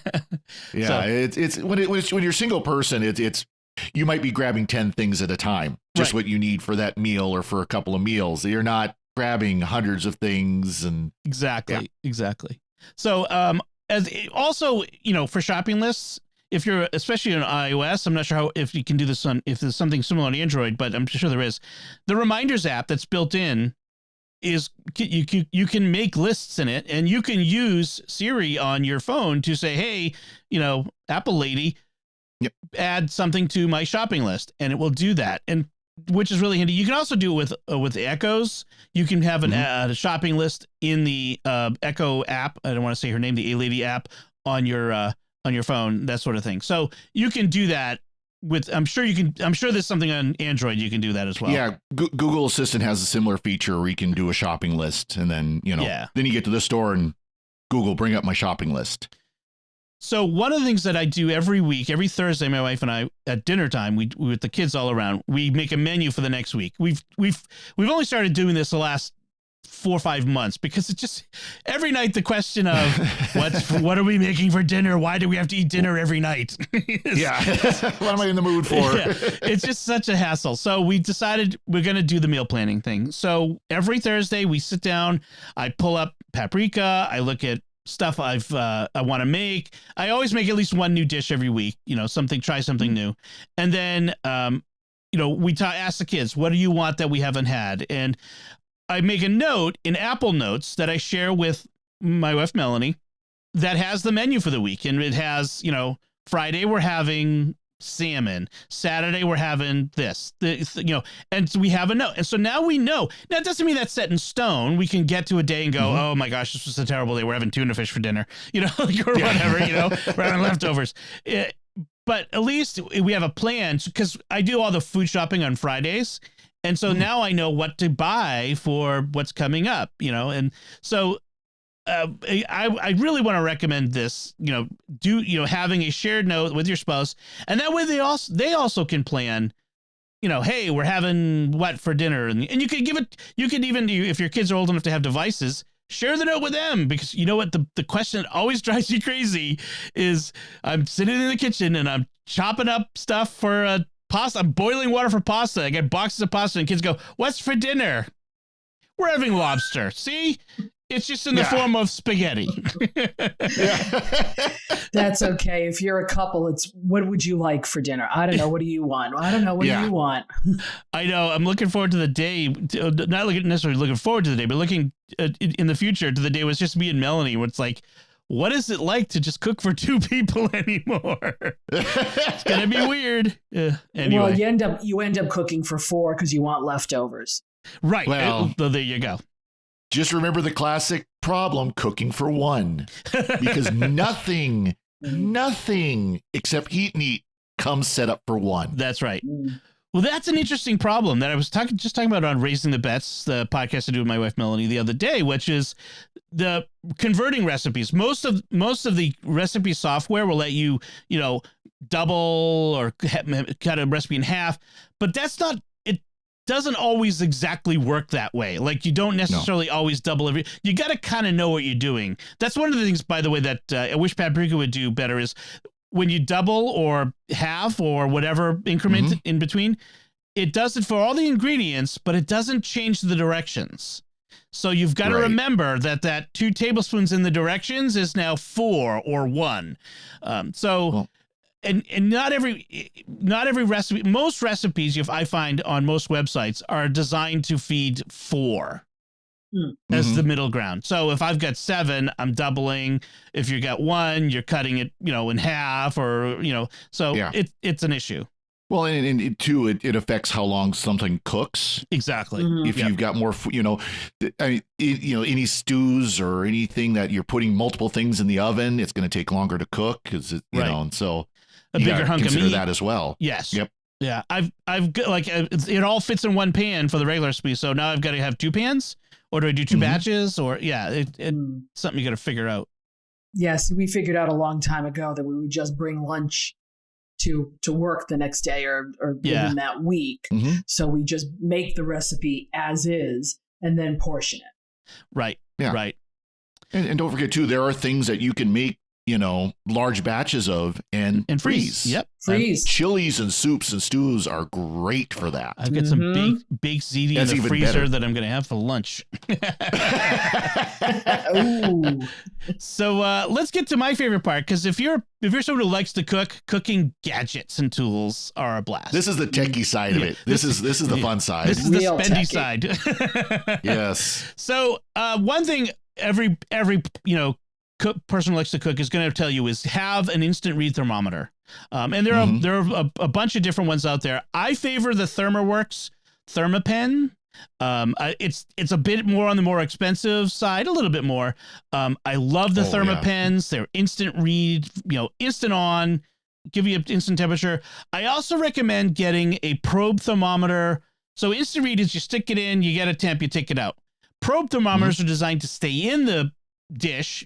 Yeah, so, it's when you're a single person, it's you might be grabbing 10 things at a time, just what you need for that meal or for a couple of meals. You're not grabbing hundreds of things. And exactly. So as also, for shopping lists, if you're especially on iOS, I'm not sure if you can do this if there's something similar on Android, but I'm sure there is. The Reminders app that's built in is you can make lists in it, and you can use Siri on your phone to say, hey, Apple lady, add something to my shopping list, and it will do that. And which is really handy. You can also do it with Echoes. You can have a shopping list in the Echo app. I don't want to say her name, the A-Lady app on your phone, that sort of thing. So you can do that with. I'm sure there's something on Android you can do that as well. Yeah, Google Assistant has a similar feature where you can do a shopping list, and then then you get to the store and Google, bring up my shopping list. So one of the things that I do every week, every Thursday, my wife and I at dinner time, we with the kids all around, we make a menu for the next week. We've only started doing this the last 4 or 5 months because it's just every night the question of what are we making for dinner? Why do we have to eat dinner every night? What am I in the mood for? Yeah, it's just such a hassle. So we decided we're going to do the meal planning thing. So every Thursday we sit down, I pull up Paprika, I look at stuff I want to make. I always make at least one new dish every week, try something new. And then, we ask the kids, what do you want that we haven't had? And I make a note in Apple Notes that I share with my wife, Melanie, that has the menu for the week. And it has, Friday we're having salmon, Saturday we're having this, and so we have a note. And so now we know. Now it doesn't mean that's set in stone. We can get to a day and go, oh my gosh, this was a terrible day. We're having tuna fish for dinner, or whatever, we're having leftovers. But at least we have a plan, because I do all the food shopping on Fridays. And so now I know what to buy for what's coming up, and so I really want to recommend this, having a shared note with your spouse, and that way they also can plan, hey, we're having what for dinner, and you can even, if your kids are old enough to have devices, share the note with them, because you know what, the question that always drives you crazy is I'm sitting in the kitchen and I'm chopping up stuff for pasta. I'm boiling water for pasta. I get boxes of pasta and kids go, what's for dinner? We're having lobster. See? It's just in the form of spaghetti. That's okay. If you're a couple, it's what would you like for dinner? I don't know. What do you want? I don't know. What do you want? I know. I'm looking forward to the day. Not necessarily looking forward to the day, but looking in the future to the day was just me and Melanie, where it's like, what is it like to just cook for 2 people anymore? It's going to be weird. Anyway. Well, you end up cooking for 4 because you want leftovers. Right. Well, there you go. Just remember the classic problem, cooking for 1, because nothing except heat and eat comes set up for 1. That's right. Well, that's an interesting problem that I was talking about on Raising the Bets, the podcast I do with my wife Melanie the other day, which is the converting recipes. Most of the recipe software will let you, double or cut a recipe in half, but it doesn't always exactly work that way. Like, you don't necessarily always double you got to kind of know what you're doing. That's one of the things, by the way, that I wish Paprika would do better is when you double or half or whatever increment in between, it does it for all the ingredients, but it doesn't change the directions. So you've got to remember that 2 tablespoons in the directions is now 4 or 1. And not every recipe, most recipes I find on most websites are designed to feed 4 as the middle ground. So if I've got 7, I'm doubling. If you got 1, you're cutting it, in half, or, so it's an issue. Well, and it affects how long something cooks. Exactly. If you've got more, any stews or anything that you're putting multiple things in the oven, it's going to take longer to cook because and so a bigger hunk of meat. That as well. Yes. Yep. Yeah. I've got, like, it all fits in one pan for the regular recipe. So now I've got to have 2 pans, or do I do 2 batches, or it's something you got to figure out. Yes. We figured out a long time ago that we would just bring lunch to work the next day or within that week. So we just make the recipe as is and then portion it. Right. Yeah. Right. And don't forget too, there are things that you can make large batches of and freeze. Yep. Freeze. Chilies and soups and stews are great for that. I've got some big ziti That's in the even freezer better. that I'm going to have for lunch. Ooh. So let's get to my favorite part, because if you're someone who likes to cook, cooking gadgets and tools are a blast. This is the techie side of it. This is the fun side. This is the Real spendy techie. side. Yes. So one thing every person who likes to cook is going to tell you is have an instant read thermometer. And there are a bunch of different ones out there. I favor the ThermaWorks ThermaPen. It's a bit more on the more expensive side, a little bit more. I love the ThermaPens. They're instant read, instant on, give you an instant temperature. I also recommend getting a probe thermometer. So instant read is you stick it in, you get a temp, you take it out. Probe thermometers are designed to stay in the dish,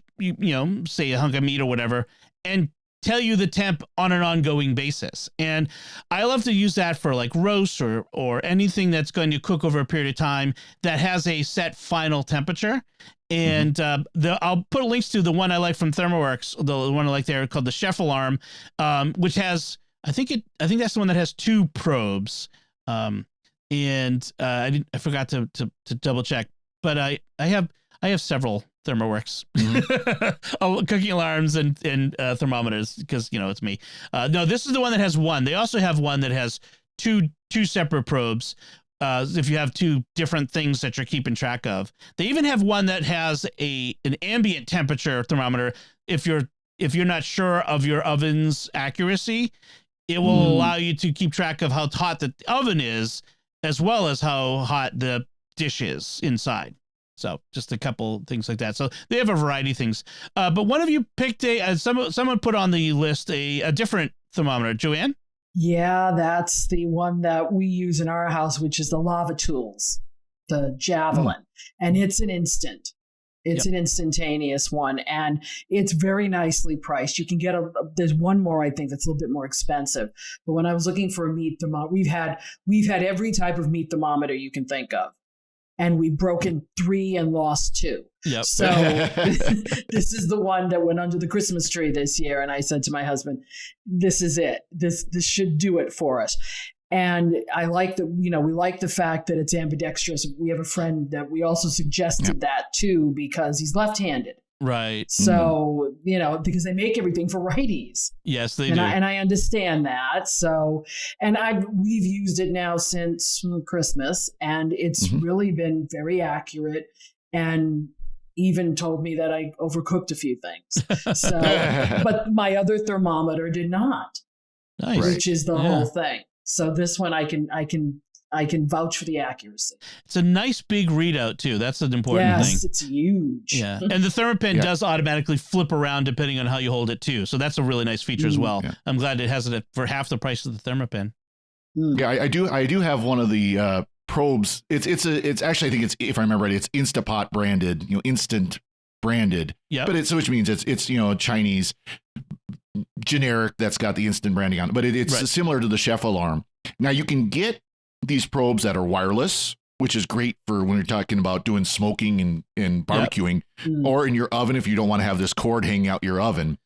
say a hunk of meat or whatever, and tell you the temp on an ongoing basis. And I love to use that for like roasts or anything that's going to cook over a period of time that has a set final temperature. And I'll put links to the one I like from ThermaWorks, the one I like there called the Chef Alarm, which has, I think that's the one that has 2 probes. I forgot to double check, but I have several ThermaWorks cooking alarms and thermometers, because it's me. No, this is the one that has 1. They also have one that has two separate probes. If you have 2 different things that you're keeping track of, they even have one that has an ambient temperature thermometer. If you're not sure of your oven's accuracy, it will allow you to keep track of how hot the oven is, as well as how hot the dish is inside. So just a couple things like that. So they have a variety of things. But one of you picked someone put on the list a different thermometer. Joanne? Yeah, that's the one that we use in our house, which is the Lava Tools, the Javelin. And it's an instant. It's an instantaneous one, and it's very nicely priced. You can get there's one more, I think, that's a little bit more expensive. But when I was looking for a meat thermometer, we've had every type of meat thermometer you can think of. And we've broken 3 and lost 2. Yep. So this is the one that went under the Christmas tree this year. And I said to my husband, this is it. This should do it for us. And I like we like the fact that it's ambidextrous. We have a friend that we also suggested that too, because he's left-handed. Right. So, because they make everything for righties. Yes, they do. And I understand that. So, and we've used it now since Christmas, and it's really been very accurate, and even told me that I overcooked a few things. So, but my other thermometer did not. Nice. Which is the whole thing. So this one I can vouch for the accuracy. It's a nice big readout too. That's an important thing. Yes, it's huge. Yeah. And the ThermaPen does automatically flip around depending on how you hold it too. So that's a really nice feature as well. Yeah. I'm glad it has it for half the price of the ThermaPen. Yeah, I do have one of the probes. It's actually, I think it's, if I remember right, it's Instapot branded, instant branded. Yeah. But which means it's Chinese generic that's got the instant branding on it. But it's similar to the Chef Alarm. Now you can get these probes that are wireless, which is great for when you're talking about doing smoking and barbecuing, or in your oven if you don't want to have this cord hanging out your oven,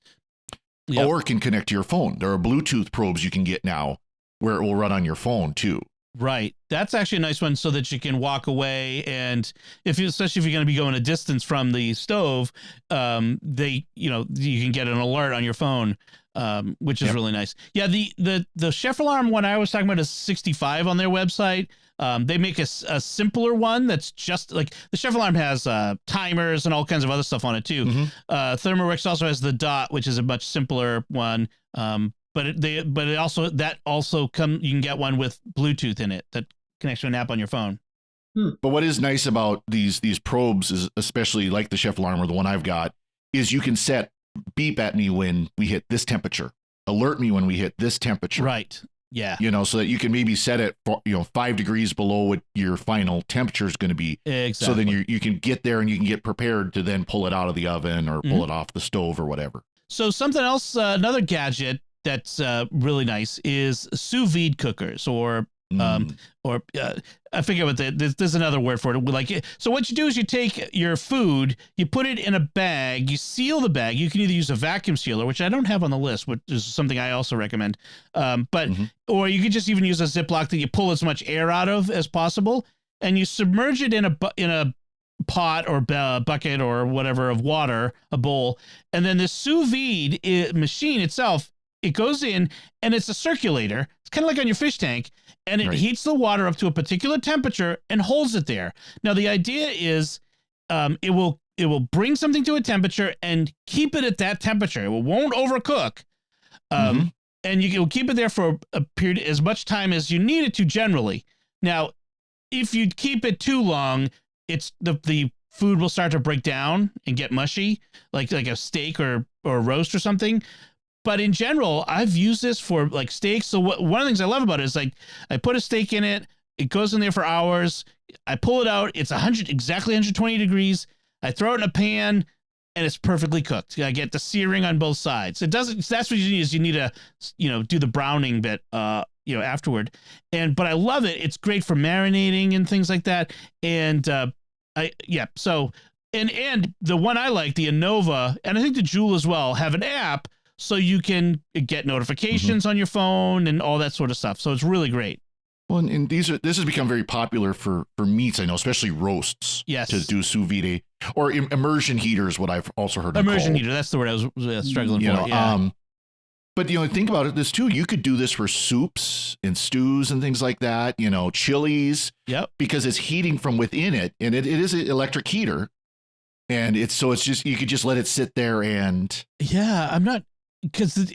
or can connect to your phone. There are Bluetooth probes you can get now where it will run on your phone too. Right. That's actually a nice one so that you can walk away. And especially if you're going to be going a distance from the stove, you can get an alert on your phone, which is really nice. Yeah. The Chef Alarm one I was talking about is 65 on their website. They make a simpler one that's just like the Chef Alarm has timers and all kinds of other stuff on it too. ThermaWorks also has the Dot, which is a much simpler one. But you can get one with Bluetooth in it that connects to an app on your phone. But what is nice about these probes is, especially like the Chef Alarm or the one I've got, is you can set beep at me when we hit this temperature, alert me when we hit this temperature. Right. Yeah. So that you can maybe set it, 5 degrees below what your final temperature is going to be. Exactly. So then you can get there and you can get prepared to then pull it out of the oven or pull it off the stove or whatever. So something else, another gadget that's really nice is sous vide cookers, or Or I forget what there's another word for it. Like, so what you do is you take your food, you put it in a bag, you seal the bag. You can either use a vacuum sealer, which I don't have on the list, which is something I also recommend. Or you could just even use a Ziploc that you pull as much air out of as possible, and you submerge it in a pot or bucket or whatever of water, a bowl, and then the sous vide machine itself, it goes in and it's a circulator. It's kind of like on your fish tank, and it heats the water up to a particular temperature and holds it there. Now the idea is, it will bring something to a temperature and keep it at that temperature. It won't overcook, and you'll keep it there for a period as much time as you need it to generally. Now, if you keep it too long, it's the food will start to break down and get mushy, like a steak or a roast or something. But in general, I've used this for like steaks. So one of the things I love about it is, like, I put a steak in it, it goes in there for hours. I pull it out. It's exactly 120 degrees. I throw it in a pan and it's perfectly cooked. I get the searing on both sides. That's what you need, is you need to, do the browning bit, afterward. But I love it. It's great for marinating and things like that. And so the one I like, the Innova, and I think the Joule as well, have an app so you can get notifications on your phone and all that sort of stuff. So it's really great. Well, and this has become very popular for meats, I know, especially roasts. Yes. To do sous vide or immersion heaters, what I've also heard. Immersion heater. That's the word I was struggling for. Yeah. But, think about this too. You could do this for soups and stews and things like that, chilies. Yep. Because it's heating from within it. And it is an electric heater. And it's just, you could just let it sit there and. Yeah, I'm not. Because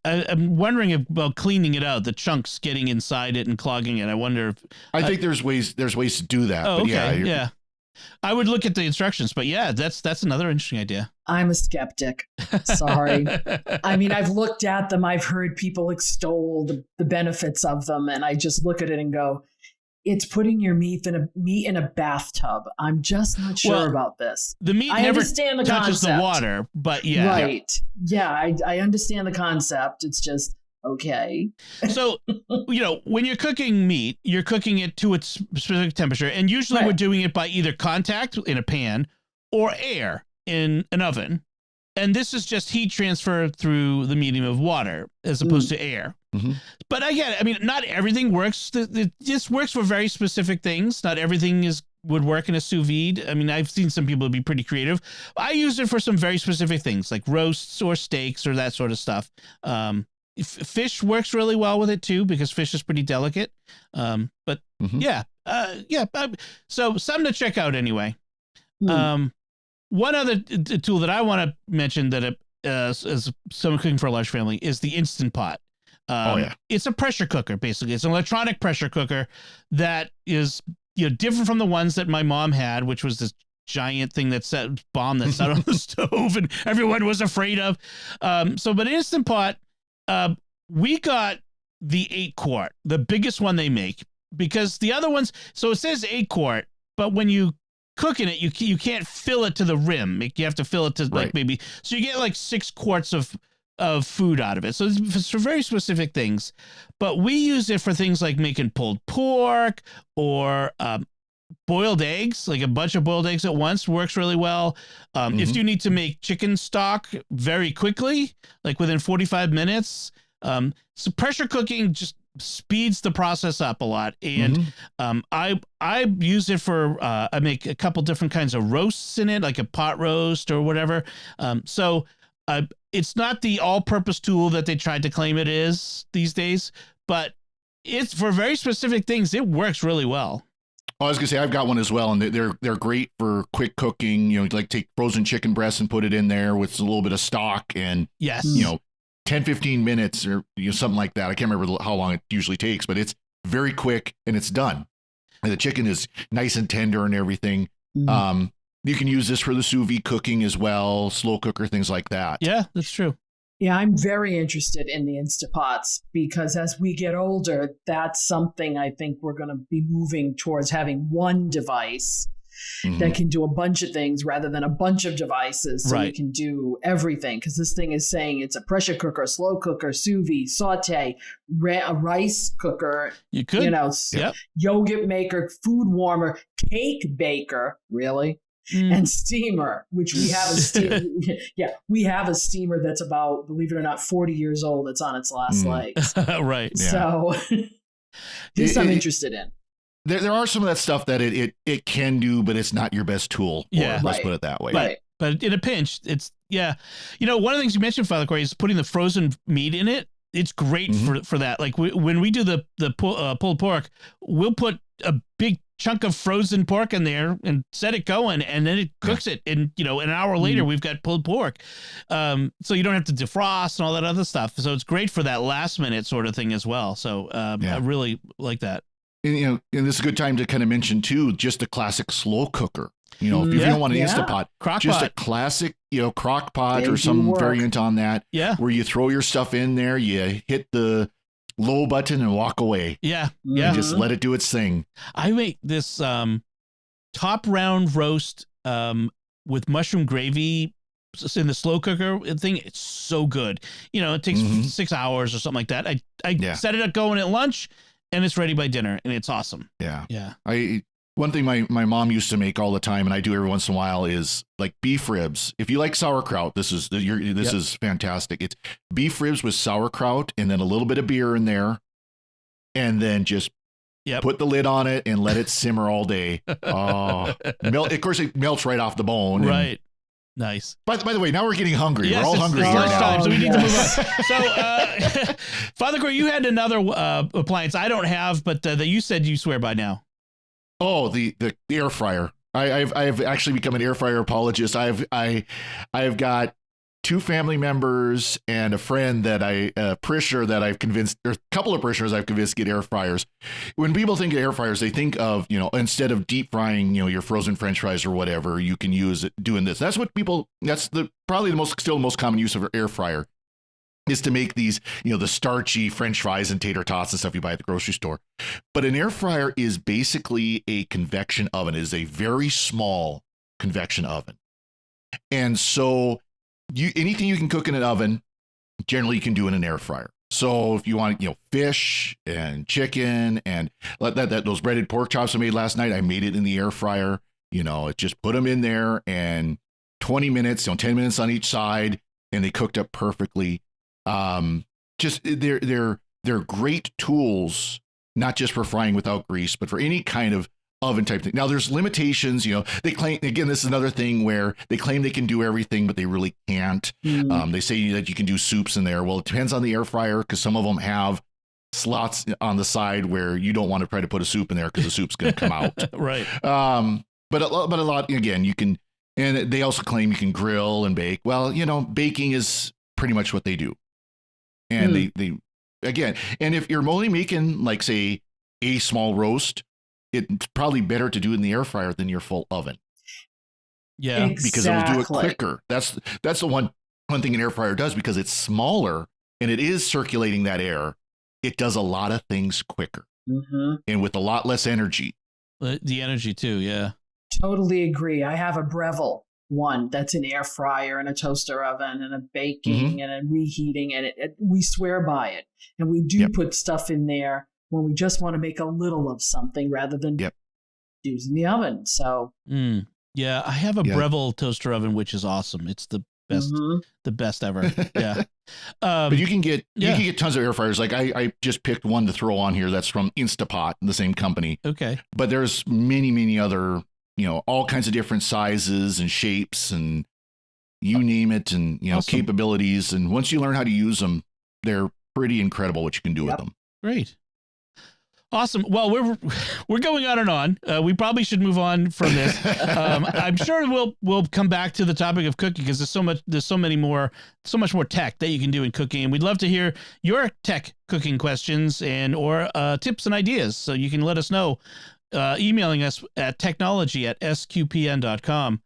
I'm wondering about cleaning it out, the chunks getting inside it and clogging it. I wonder if I think there's ways to do that. Oh, but okay. Yeah. I would look at the instructions, but yeah, that's another interesting idea. I'm a skeptic. Sorry. I mean, I've looked at them. I've heard people extol the benefits of them, and I just look at it and go, it's putting your meat in a bathtub. I'm just not sure about this. The meat never touches the water, but yeah. Right. Yeah, I understand the concept. It's just, okay. So, when you're cooking meat, you're cooking it to its specific temperature, and usually we're doing it by either contact in a pan or air in an oven. And this is just heat transfer through the medium of water as opposed to air. But again, I mean, not everything works. This works for very specific things. Not everything would work in a sous vide. I mean, I've seen some people be pretty creative. I use it for some very specific things like roasts or steaks or that sort of stuff. Fish works really well with it too, because fish is pretty delicate. So something to check out anyway. One other tool that I want to mention that as someone cooking for a large family is the Instant Pot. It's a pressure cooker, basically. It's an electronic pressure cooker that is different from the ones that my mom had, which was this giant thing that sat on the stove and everyone was afraid of. But Instant Pot, we got the 8-quart, the biggest one they make, because the other ones, so it says 8-quart, but when you cook in it, you can't fill it to the rim. You have to fill it to like maybe, so you get like 6 quarts of food out of it. So it's for very specific things, but we use it for things like making pulled pork or boiled eggs, like a bunch of boiled eggs at once works really well. If you need to make chicken stock very quickly, like within 45 minutes, so pressure cooking just speeds the process up a lot. And I use it for I make a couple different kinds of roasts in it, like a pot roast or whatever. It's not the all-purpose tool that they tried to claim it is these days, but it's for very specific things. It works really well. I was gonna say I've got one as well, and they're great for quick cooking. Like take frozen chicken breast and put it in there with a little bit of stock, and 10-15 minutes or something like that. I can't remember how long it usually takes, but it's very quick and it's done. And the chicken is nice and tender and everything. You can use this for the sous vide cooking as well, slow cooker, things like that. Yeah, that's true. Yeah, I'm very interested in the Instapots because as we get older, that's something I think we're going to be moving towards, having one device that can do a bunch of things rather than a bunch of devices. So you can do everything, because this thing is saying it's a pressure cooker, slow cooker, sous vide, saute, a rice cooker. You could, yogurt maker, food warmer, cake baker, really, and steamer, which we have a steamer. We have a steamer that's about, believe it or not, 40 years old. It's on its last legs. Right. So this I'm interested in. There are some of that stuff that it can do, but it's not your best tool. Let's put it that way. But in a pinch, it's one of the things you mentioned, Father Corey, is putting the frozen meat in it. It's great for that. Like when we do the pulled pork, we'll put a big chunk of frozen pork in there and set it going, and then it cooks it. And an hour later, we've got pulled pork. So you don't have to defrost and all that other stuff. So it's great for that last minute sort of thing as well. So I really like that. And this is a good time to kind of mention too, just a classic slow cooker. If you don't want an Instapot, just a classic, crock pot or some variant on that. Yeah. Where you throw your stuff in there, you hit the low button and walk away. Yeah. And just let it do its thing. I make this top round roast with mushroom gravy in the slow cooker thing. It's so good. It takes 6 hours or something like that. I set it up going at lunch, and it's ready by dinner, and it's awesome. Yeah. One thing my mom used to make all the time, and I do every once in a while, is like beef ribs. If you like sauerkraut, this is fantastic. It's beef ribs with sauerkraut, and then a little bit of beer in there, and then just put the lid on it and let it simmer all day. Oh, of course, it melts right off the bone. Right. Nice. By the way, now we're getting hungry. Yes, we're all hungry here now. So we need to move on. So, Father Corey, you had another appliance I don't have, but that you said you swear by now. Oh, the air fryer. I've actually become an air fryer apologist. I've got 2 family members and a friend parishioner that I've convinced, or a couple of parishioners I've convinced to get air fryers. When people think of air fryers, they think of, instead of deep frying, your frozen French fries or whatever, you can use it doing this. That's probably the most common use of an air fryer, is to make these, the starchy French fries and tater tots and stuff you buy at the grocery store. But an air fryer is basically a convection oven. It is a very small convection oven. And so anything you can cook in an oven, generally you can do in an air fryer. So if you want, fish and chicken and those breaded pork chops I made last night, I made it in the air fryer. Just put them in there, and 20 minutes, 10 minutes on each side, and they cooked up perfectly. Just they're great tools, not just for frying without grease, but for any kind of oven type thing. Now there's limitations, they claim, again, this is another thing where they claim they can do everything, but they really can't. They say that you can do soups in there. Well, it depends on the air fryer, because some of them have slots on the side where you don't want to try to put a soup in there because the soup's going to come out. Right. But a lot, again, you can, and they also claim you can grill and bake. Well, baking is pretty much what they do. And they again, and if you're only making, like, say, a small roast, it's probably better to do it in the air fryer than your full oven. Yeah, because it'll do it quicker. That's the one thing an air fryer does, because it's smaller and it is circulating that air. It does a lot of things quicker and with a lot less energy. The energy too, yeah. Totally agree. I have a Breville one that's an air fryer and a toaster oven and a baking and a reheating, and we swear by it. And we do put stuff in there when we just want to make a little of something rather than using the oven. So yeah, I have a Breville toaster oven, which is awesome. It's the best ever. Yeah. But you can get tons of air fryers. Like I just picked one to throw on here that's from Instapot, the same company. Okay. But there's many other, all kinds of different sizes and shapes and you name it, and awesome capabilities. And once you learn how to use them, they're pretty incredible what you can do with them. Great. Awesome. Well, we're going on and on. We probably should move on from this. I'm sure we'll come back to the topic of cooking, because there's so much more tech that you can do in cooking, and we'd love to hear your tech cooking questions or tips and ideas. So you can let us know, emailing us at technology@sqpn.com.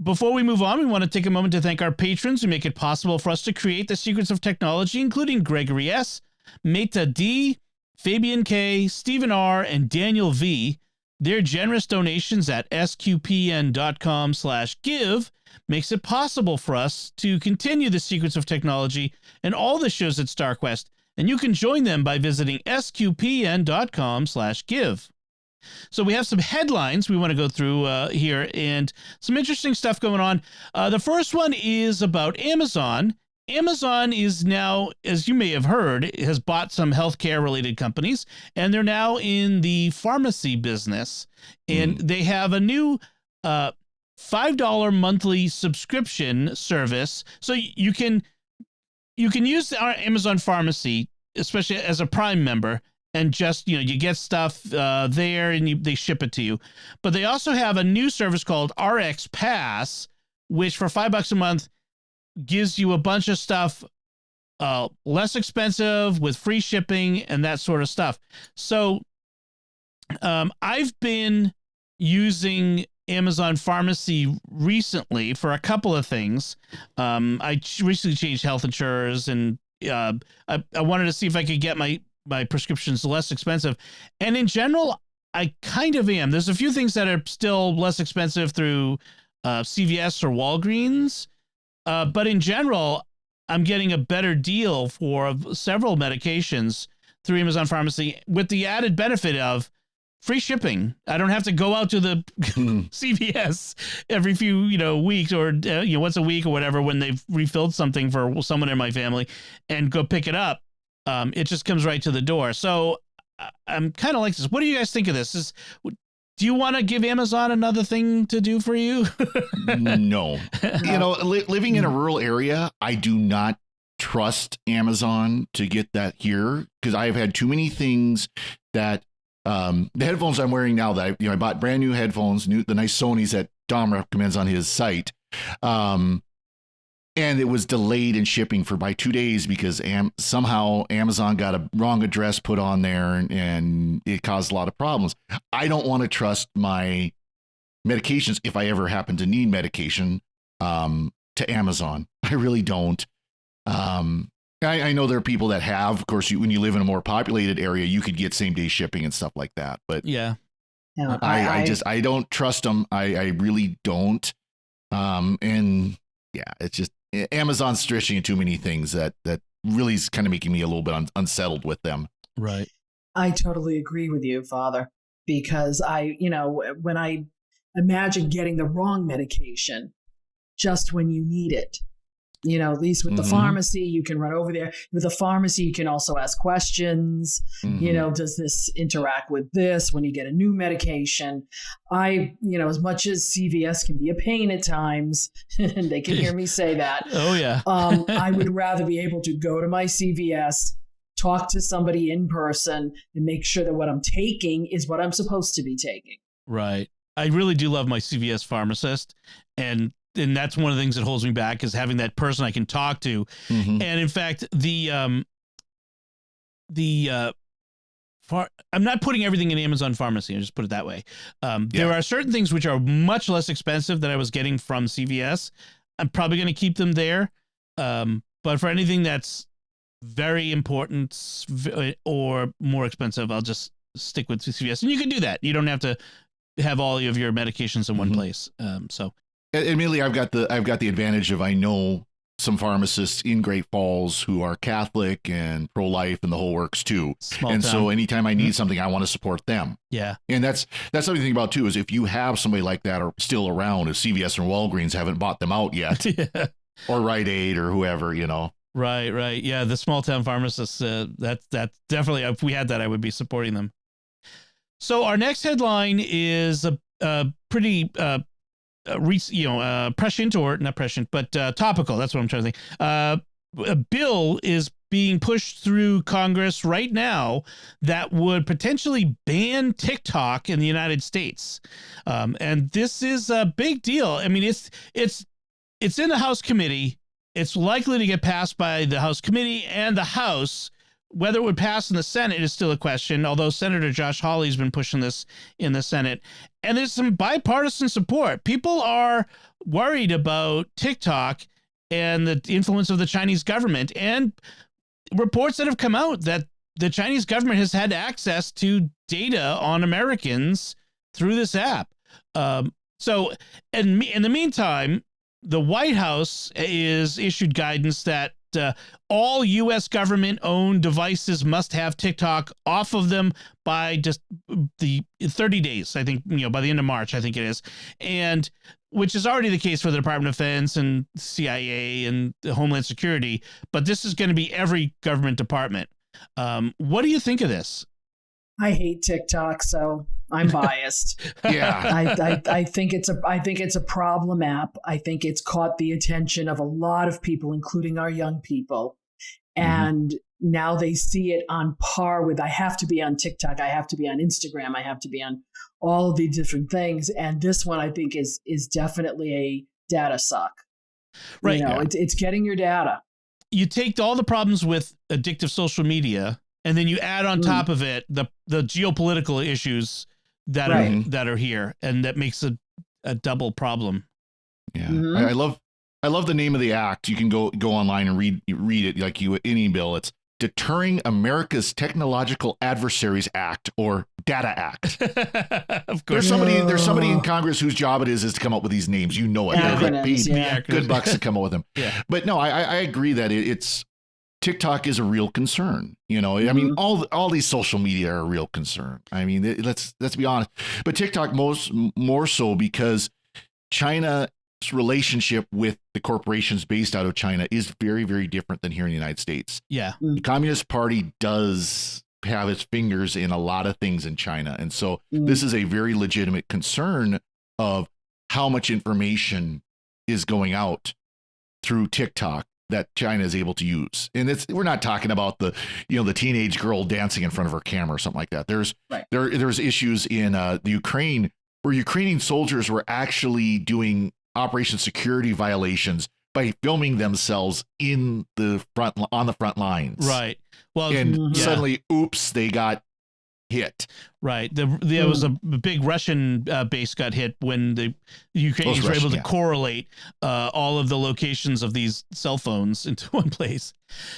Before we move on, we want to take a moment to thank our patrons who make it possible for us to create the secrets of technology, including Gregory S., Meta D., Fabian K., Stephen R., and Daniel V. Their generous donations at sqpn.com/give makes it possible for us to continue the secrets of technology and all the shows at StarQuest, and you can join them by visiting sqpn.com/give. So we have some headlines we want to go through here, and some interesting stuff going on. The first one is about Amazon. Amazon is now, as you may have heard, has bought some healthcare related companies, and they're now in the pharmacy business. And they have a new $5 monthly subscription service. So you can use our Amazon Pharmacy, especially as a Prime member, and just, you get stuff there and they ship it to you. But they also have a new service called RX Pass, which for $5 a month gives you a bunch of stuff less expensive with free shipping and that sort of stuff. So I've been using Amazon Pharmacy recently for a couple of things. I recently changed health insurers, and I wanted to see if I could get my prescriptions less expensive. And in general, I kind of am. There's a few things that are still less expensive through CVS or Walgreens. But in general, I'm getting a better deal for several medications through Amazon Pharmacy, with the added benefit of free shipping. I don't have to go out to the CVS every few, weeks, or once a week or whatever, when they've refilled something for someone in my family, and go pick it up. It just comes right to the door. So I'm kind of like this. What do you guys think of this? Do you want to give Amazon another thing to do for you? No. Living in a rural area, I do not trust Amazon to get that here, because I have had too many things that the headphones I'm wearing now that I bought brand new headphones, the nice Sonys that Dom recommends on his site. And it was delayed in shipping by 2 days because somehow Amazon got a wrong address put on there, and it caused a lot of problems. I don't want to trust my medications, if I ever happen to need medication, to Amazon. I really don't. I know there are people that have. Of course, when you live in a more populated area, you could get same day shipping and stuff like that. But yeah, I don't trust them. I really don't. And yeah, it's just Amazon's stretching too many things that really is kind of making me a little bit unsettled with them. Right. I totally agree with you, Father, because when I imagine getting the wrong medication just when you need it, at least with the pharmacy, you can run over there. With the pharmacy, you can also ask questions. Does this interact with this when you get a new medication? As much as CVS can be a pain at times, and they can hear me say that. Oh, yeah. I would rather be able to go to my CVS, talk to somebody in person, and make sure that what I'm taking is what I'm supposed to be taking. Right. I really do love my CVS pharmacist, and that's one of the things that holds me back, is having that person I can talk to. And in fact, I'm not putting everything in Amazon Pharmacy. I'll just put it that way. There are certain things which are much less expensive that I was getting from CVS. I'm probably going to keep them there. But for anything that's very important or more expensive, I'll just stick with CVS. And you can do that. You don't have to have all of your medications in one place. Admittedly, I've got the advantage of, I know some pharmacists in Great Falls who are Catholic and pro-life and the whole works too. So anytime I need something, I want to support them. Yeah. And that's something to think about too, is if you have somebody like that are still around, if CVS or Walgreens haven't bought them out yet, or Rite Aid or whoever, Right. Yeah. The small town pharmacists, that's definitely, if we had that, I would be supporting them. So our next headline is a pretty, prescient, or not prescient, but topical. That's what I'm trying to think. A bill is being pushed through Congress right now that would potentially ban TikTok in the United States. And this is a big deal. I mean, it's in the House committee. It's likely to get passed by the House committee and the House. Whether it would pass in the Senate is still a question, although Senator Josh Hawley's been pushing this in the Senate. And there's some bipartisan support. People are worried about TikTok and the influence of the Chinese government, and reports that have come out that the Chinese government has had access to data on Americans through this app. So, and in the meantime, the White House is issued guidance that all U.S. government-owned devices must have TikTok off of them by just the 30 days. I think, by the end of March, I think it is, and which is already the case for the Department of Defense and CIA and Homeland Security. But this is going to be every government department. What do you think of this? I hate TikTok, so I'm biased. Yeah, I think it's a problem app. I think it's caught the attention of a lot of people, including our young people, and now they see it on par with. I have to be on TikTok. I have to be on Instagram. I have to be on all of the different things. And this one, I think, is definitely a data suck. Right. It's getting your data. You take all the problems with addictive social media, and then you add on top of it the geopolitical issues that are here, and that makes a double problem. Yeah, I love the name of the act. You can go online and read it like you in email. It's Deterring America's Technological Adversaries Act, or Data Act. Of course, there's somebody in Congress whose job it is to come up with these names. They're paid good bucks to come up with them. Yeah. But no, I agree that it's. TikTok is a real concern. I mean, all these social media are a real concern. I mean, let's be honest. But TikTok more so because China's relationship with the corporations based out of China is very, very different than here in the United States. Yeah. The Communist Party does have its fingers in a lot of things in China. And so this is a very legitimate concern of how much information is going out through TikTok that China is able to use. And we're not talking about the teenage girl dancing in front of her camera or something like that. There's issues in the Ukraine where Ukrainian soldiers were actually doing Operation Security violations by filming themselves on the front lines. Right. Well, and suddenly, oops, they got hit. Right. There was a big Russian base got hit when the Ukrainians were able to correlate all of the locations of these cell phones into one place.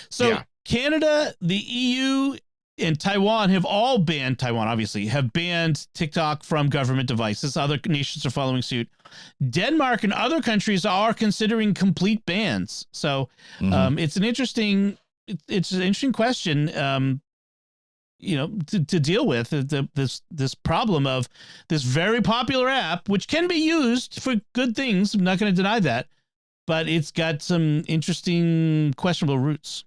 So Canada, the EU, and Taiwan have all banned, Taiwan obviously, have banned TikTok from government devices. Other nations are following suit. Denmark and other countries are considering complete bans. So it's an interesting question. To deal with this problem of this very popular app, which can be used for good things. I'm not going to deny that, but it's got some interesting questionable roots.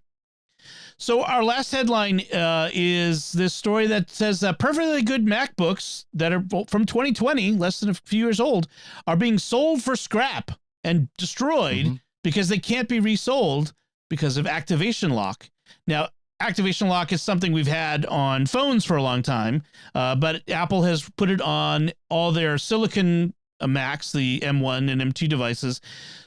So our last headline is this story that says that perfectly good MacBooks that are from 2020, less than a few years old, are being sold for scrap and destroyed because they can't be resold because of activation lock. Now, activation lock is something we've had on phones for a long time, but Apple has put it on all their silicon Macs, the M1 and M2 devices,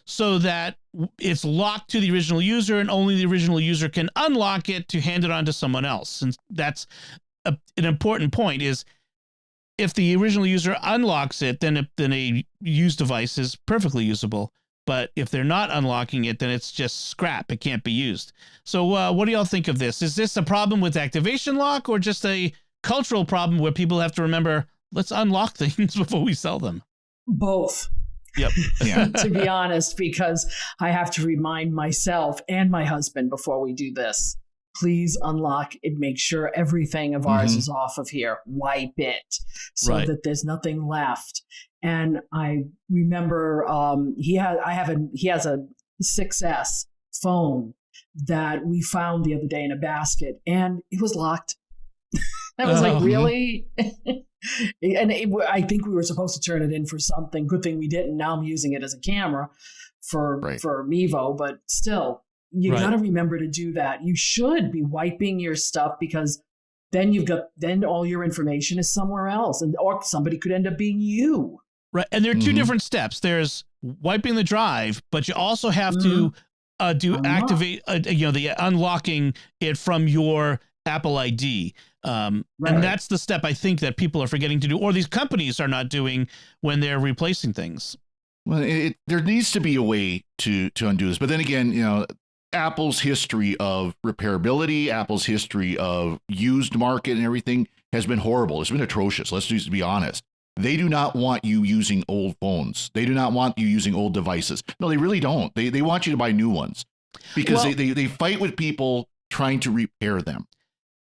so that it's locked to the original user and only the original user can unlock it to hand it on to someone else. And that's an important point, is if the original user unlocks it, then a used device is perfectly usable. But if they're not unlocking it, then it's just scrap. It can't be used. So what do y'all think of this? Is this a problem with activation lock, or just a cultural problem where people have to remember, let's unlock things before we sell them? Both. Yep. Yeah. To be honest, because I have to remind myself and my husband before we do this, please unlock it. Make sure everything of ours is off of here. Wipe it so that there's nothing left. And I remember he has a 6S phone that we found the other day in a basket, and it was locked. I was like, really? And I think we were supposed to turn it in for something. Good thing we didn't. Now I'm using it as a camera for Mevo, but still, you got to remember to do that. You should be wiping your stuff, because then all your information is somewhere else, or somebody could end up being you. Right. And there are two different steps. There's wiping the drive, but you also have to activate, the unlocking it from your Apple ID. And that's the step I think that people are forgetting to do, or these companies are not doing when they're replacing things. Well, there needs to be a way to undo this. But then again, Apple's history of repairability, Apple's history of used market and everything has been horrible. It's been atrocious. Let's just be honest. they do not want you using old phones. They do not want you using old devices. No, they really don't. They want you to buy new ones because they fight with people trying to repair them.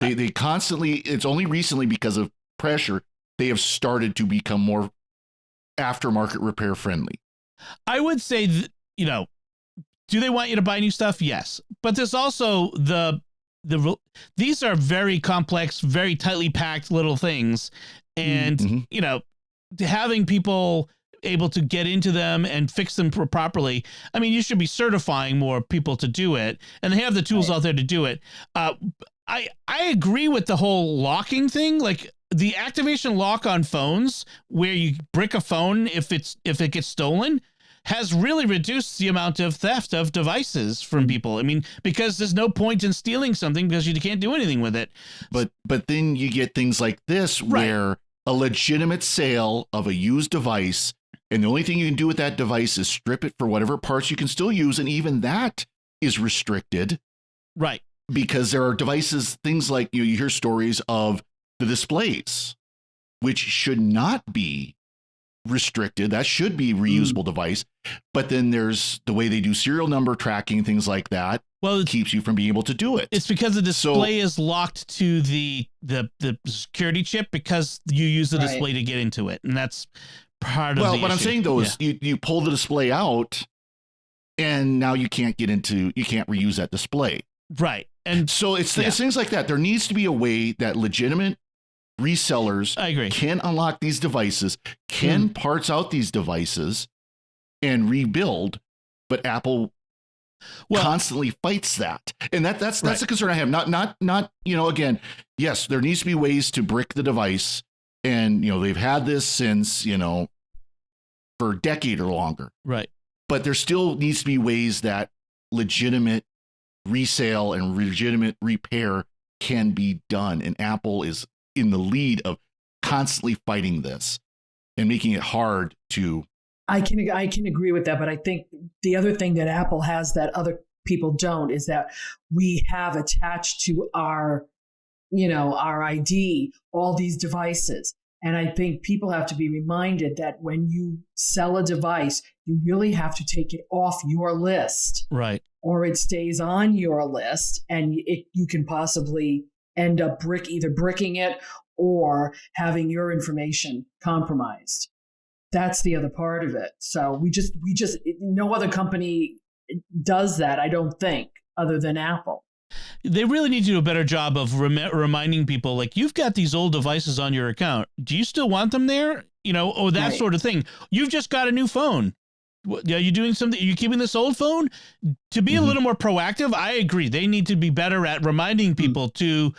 They constantly, it's only recently because of pressure, they have started to become more aftermarket repair friendly. I would say, do they want you to buy new stuff? Yes. But there's also these are very complex, very tightly packed little things. And, having people able to get into them and fix them properly. I mean, you should be certifying more people to do it, and they have the tools out there to do it. I agree with the whole locking thing. Like the activation lock on phones where you brick a phone if it gets stolen has really reduced the amount of theft of devices from people. I mean, because there's no point in stealing something because you can't do anything with it. But then you get things like this where a legitimate sale of a used device, and the only thing you can do with that device is strip it for whatever parts you can still use. And even that is restricted. Right. Because there are devices, things like you hear stories of the displays, which should not be restricted. That should be reusable device. But then there's the way they do serial number tracking, things like that. Well, it keeps you from being able to do it. It's because the display is locked to the security chip because you use the display to get into it. And that's part of the issue. What I'm saying, though, is you pull the display out and now you can't reuse that display. Right. And so it's things like that. There needs to be a way that legitimate resellers can unlock these devices, can parts out these devices and rebuild, but Apple constantly fights that. And that's the concern I have. Not, again, yes, there needs to be ways to brick the device. And, they've had this since, for a decade or longer. Right. But there still needs to be ways that legitimate resale and legitimate repair can be done. And Apple is in the lead of constantly fighting this and making it hard to. I can agree with that, but I think the other thing that Apple has that other people don't is that we have attached to our ID all these devices. And I think people have to be reminded that when you sell a device, you really have to take it off your list. Right. Or it stays on your list and you can possibly end up either bricking it or having your information compromised. That's the other part of it. So we just no other company does that, I don't think, other than Apple. They really need to do a better job of reminding people, like, you've got these old devices on your account. Do you still want them there? Or that sort of thing. You've just got a new phone. Are you doing something? Are you keeping this old phone? To be a little more proactive, I agree. They need to be better at reminding people to,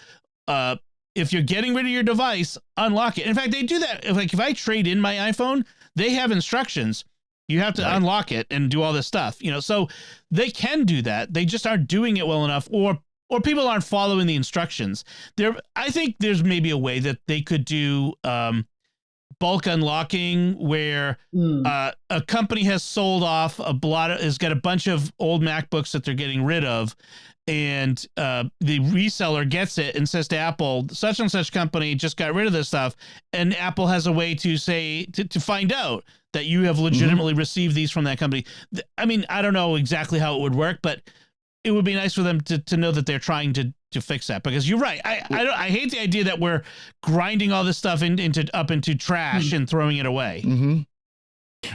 if you're getting rid of your device, unlock it. In fact, they do that. If I trade in my iPhone, they have instructions. You have to unlock it and do all this stuff, so they can do that. They just aren't doing it well enough, or people aren't following the instructions. I think there's maybe a way that they could do bulk unlocking where a company has sold off has got a bunch of old MacBooks that they're getting rid of. And the reseller gets it and says to Apple, such and such company just got rid of this stuff. And Apple has a way to say, to find out that you have legitimately received these from that company. I mean, I don't know exactly how it would work, but it would be nice for them to know that they're trying to fix that, because you're right. I hate the idea that we're grinding all this stuff into trash and throwing it away.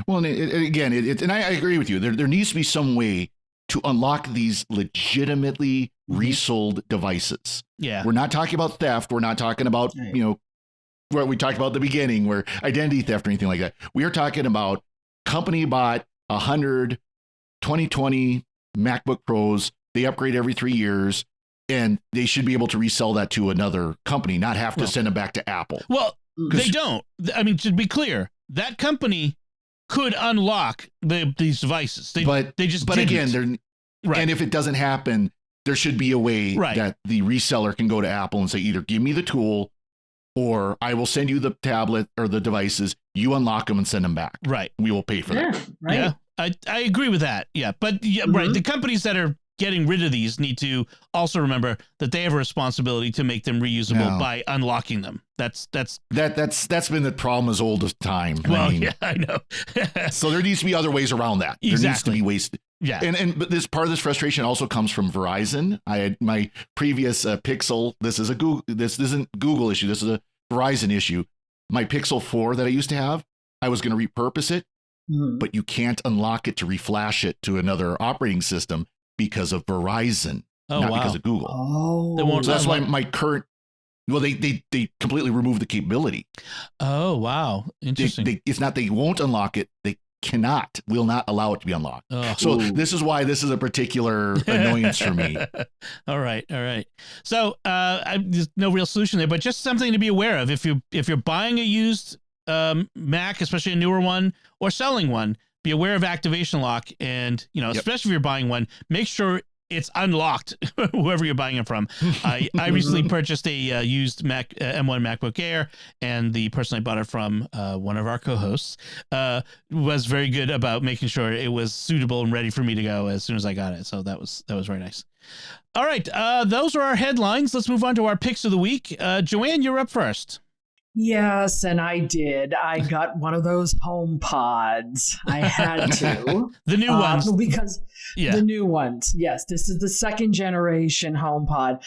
Well, and I agree with you. There needs to be some way to unlock these legitimately resold devices. Yeah. We're not talking about theft. We're not talking about, what we talked about at the beginning, where identity theft or anything like that. We are talking about company bought 100 2020 MacBook Pros. They upgrade every 3 years, and they should be able to resell that to another company, not have to send them back to Apple. Well, they don't. I mean, to be clear, that company could unlock these devices. But again, and if it doesn't happen, there should be a way that the reseller can go to Apple and say, either give me the tool or I will send you the tablet or the devices. You unlock them and send them back. Right. We will pay for that. Right. Yeah. I agree with that. Yeah. But right. The companies that are getting rid of these need to also remember that they have a responsibility to make them reusable by unlocking them. That's been the problem as old as time. Well, I mean, yeah, I know. So there needs to be other ways around that. Exactly. There needs to be ways. Yeah. But this part of this frustration also comes from Verizon. I had my previous Pixel. This isn't Google issue. This is a Verizon issue. My Pixel 4 that I used to have, I was going to repurpose it, but you can't unlock it to reflash it to another operating system because of Verizon, not because of Google. Oh, so that's why my current. Well, they completely removed the capability. Oh, wow. Interesting. It's not they won't unlock it. They will not allow it to be unlocked. So this is why this is a particular annoyance for me. All right. So there's no real solution there, but just something to be aware of. If you're buying a used Mac, especially a newer one, or selling one, be aware of activation lock. And, especially if you're buying one, make sure it's unlocked, whoever you're buying it from. I recently purchased a used Mac M1 MacBook Air, and the person I bought it from, one of our co-hosts, was very good about making sure it was suitable and ready for me to go as soon as I got it. So that was very nice. All right, those are our headlines. Let's move on to our picks of the week. Joanne, you're up first. Yes, and I did. I got one of those HomePods. I had to. The new ones. Because the new ones. Yes, this is the second generation HomePod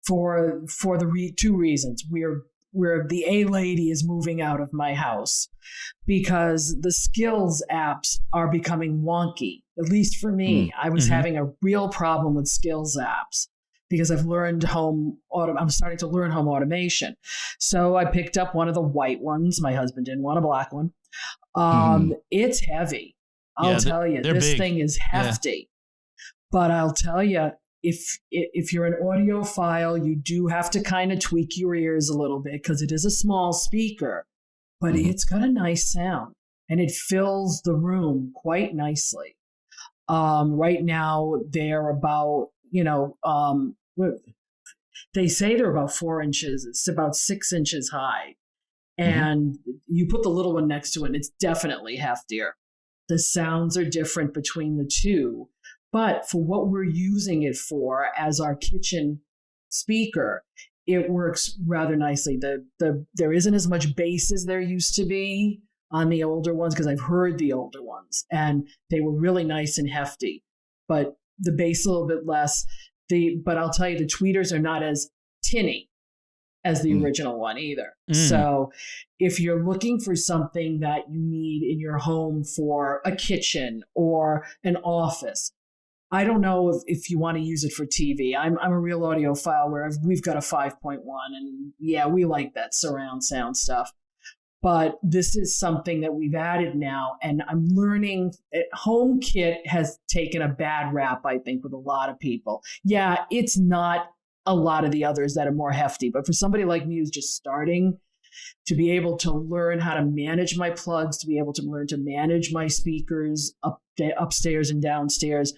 for the two reasons. Where the A lady is moving out of my house because the skills apps are becoming wonky. At least for me, I was having a real problem with skills apps. Because I've learned I'm starting to learn home automation. So I picked up one of the white ones. My husband didn't want a black one. It's heavy. I'll tell you, this thing is hefty. But I'll tell you, if you're an audiophile, you do have to kind of tweak your ears a little bit because it is a small speaker, but it's got a nice sound and it fills the room quite nicely. Right now, they're about, they say they're about 4 inches. It's about 6 inches high. And you put the little one next to it, and it's definitely heftier. The sounds are different between the two. But for what we're using it for as our kitchen speaker, it works rather nicely. There isn't as much bass as there used to be on the older ones, because I've heard the older ones, and they were really nice and hefty. But the bass a little bit less. But I'll tell you, the tweeters are not as tinny as the original one either. So if you're looking for something that you need in your home for a kitchen or an office, I don't know if you want to use it for TV. I'm a real audiophile where we've got a 5.1, and we like that surround sound stuff. But this is something that we've added now, and I'm learning. HomeKit has taken a bad rap, I think, with a lot of people. Yeah, it's not a lot of the others that are more hefty, but for somebody like me who's just starting, to be able to learn how to manage my plugs, to be able to learn to manage my speakers upstairs and downstairs,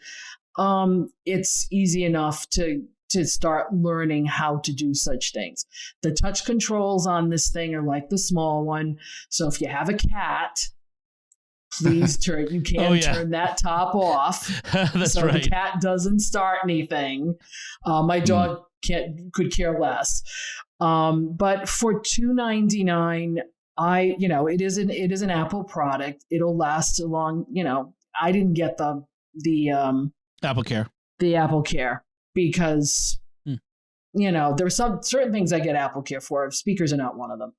it's easy enough to start learning how to do such things. The touch controls on this thing are like the small one. So if you have a cat, please turn that top off. That's so right. The cat doesn't start anything. My dog could care less. But for $299, it is an Apple product. It'll last a long, I didn't get the Apple Care. The Apple Care. Because, there are some certain things I get Apple Care for. Speakers are not one of them.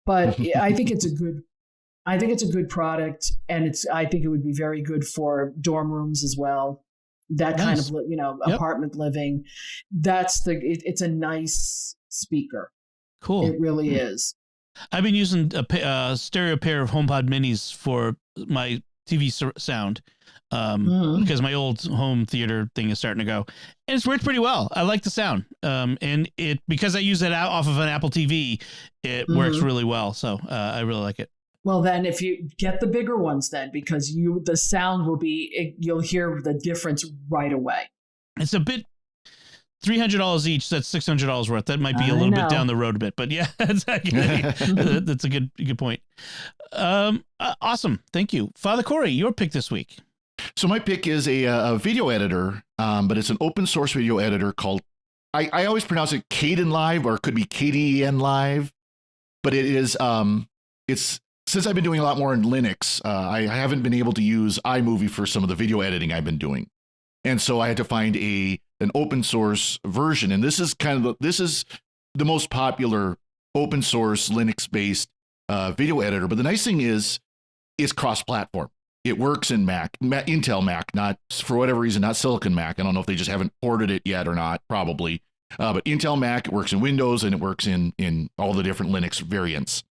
But I think it's a good product, and I think it would be very good for dorm rooms as well. That kind of, apartment living. It's a nice speaker. Cool. It really is. I've been using a stereo pair of HomePod minis for my TV sound. Because my old home theater thing is starting to go, and it's worked pretty well. I like the sound. And because I use it off of an Apple TV, it works really well. So I really like it. Well, then if you get the bigger ones, then because the sound will you'll hear the difference right away. It's a bit $300 each. That's $600 worth. That might be a little bit down the road a bit, but yeah, that's a good point. Awesome. Thank you. Father Corey, your pick this week. So my pick is a video editor, but it's an open source video editor called, I always pronounce it Kdenlive, or it could be Kdenlive, but it is, it's, since I've been doing a lot more in Linux, I haven't been able to use iMovie for some of the video editing I've been doing. And so I had to find an open source version. And this is the most popular open source Linux based video editor. But the nice thing is it's cross platform. It works in Mac, Intel Mac, not for whatever reason, not Silicon Mac. I don't know if they just haven't ported it yet or not, probably. But Intel Mac, it works in Windows, and it works in all the different Linux variants.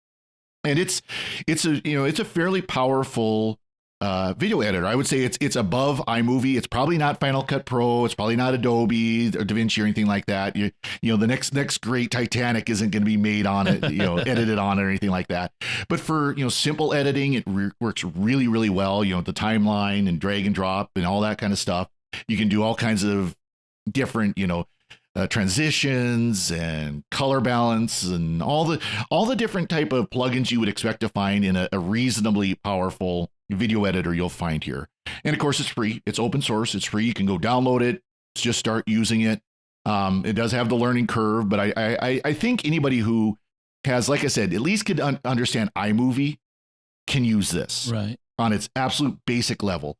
And it's a fairly powerful video editor. I would say it's above iMovie. It's probably not Final Cut Pro. It's probably not Adobe or DaVinci or anything like that. You know, the next great Titanic isn't going to be made on it, edited on it or anything like that. But for, simple editing, it works really, really well. The timeline and drag and drop and all that kind of stuff. You can do all kinds of different, transitions and color balance and all the different type of plugins you would expect to find in a reasonably powerful video editor you'll find here. And of course, it's free. It's open source. It's free. You can go download it. Just start using it. It does have the learning curve, but I think anybody who has, like I said, at least could understand iMovie can use this right on its absolute basic level.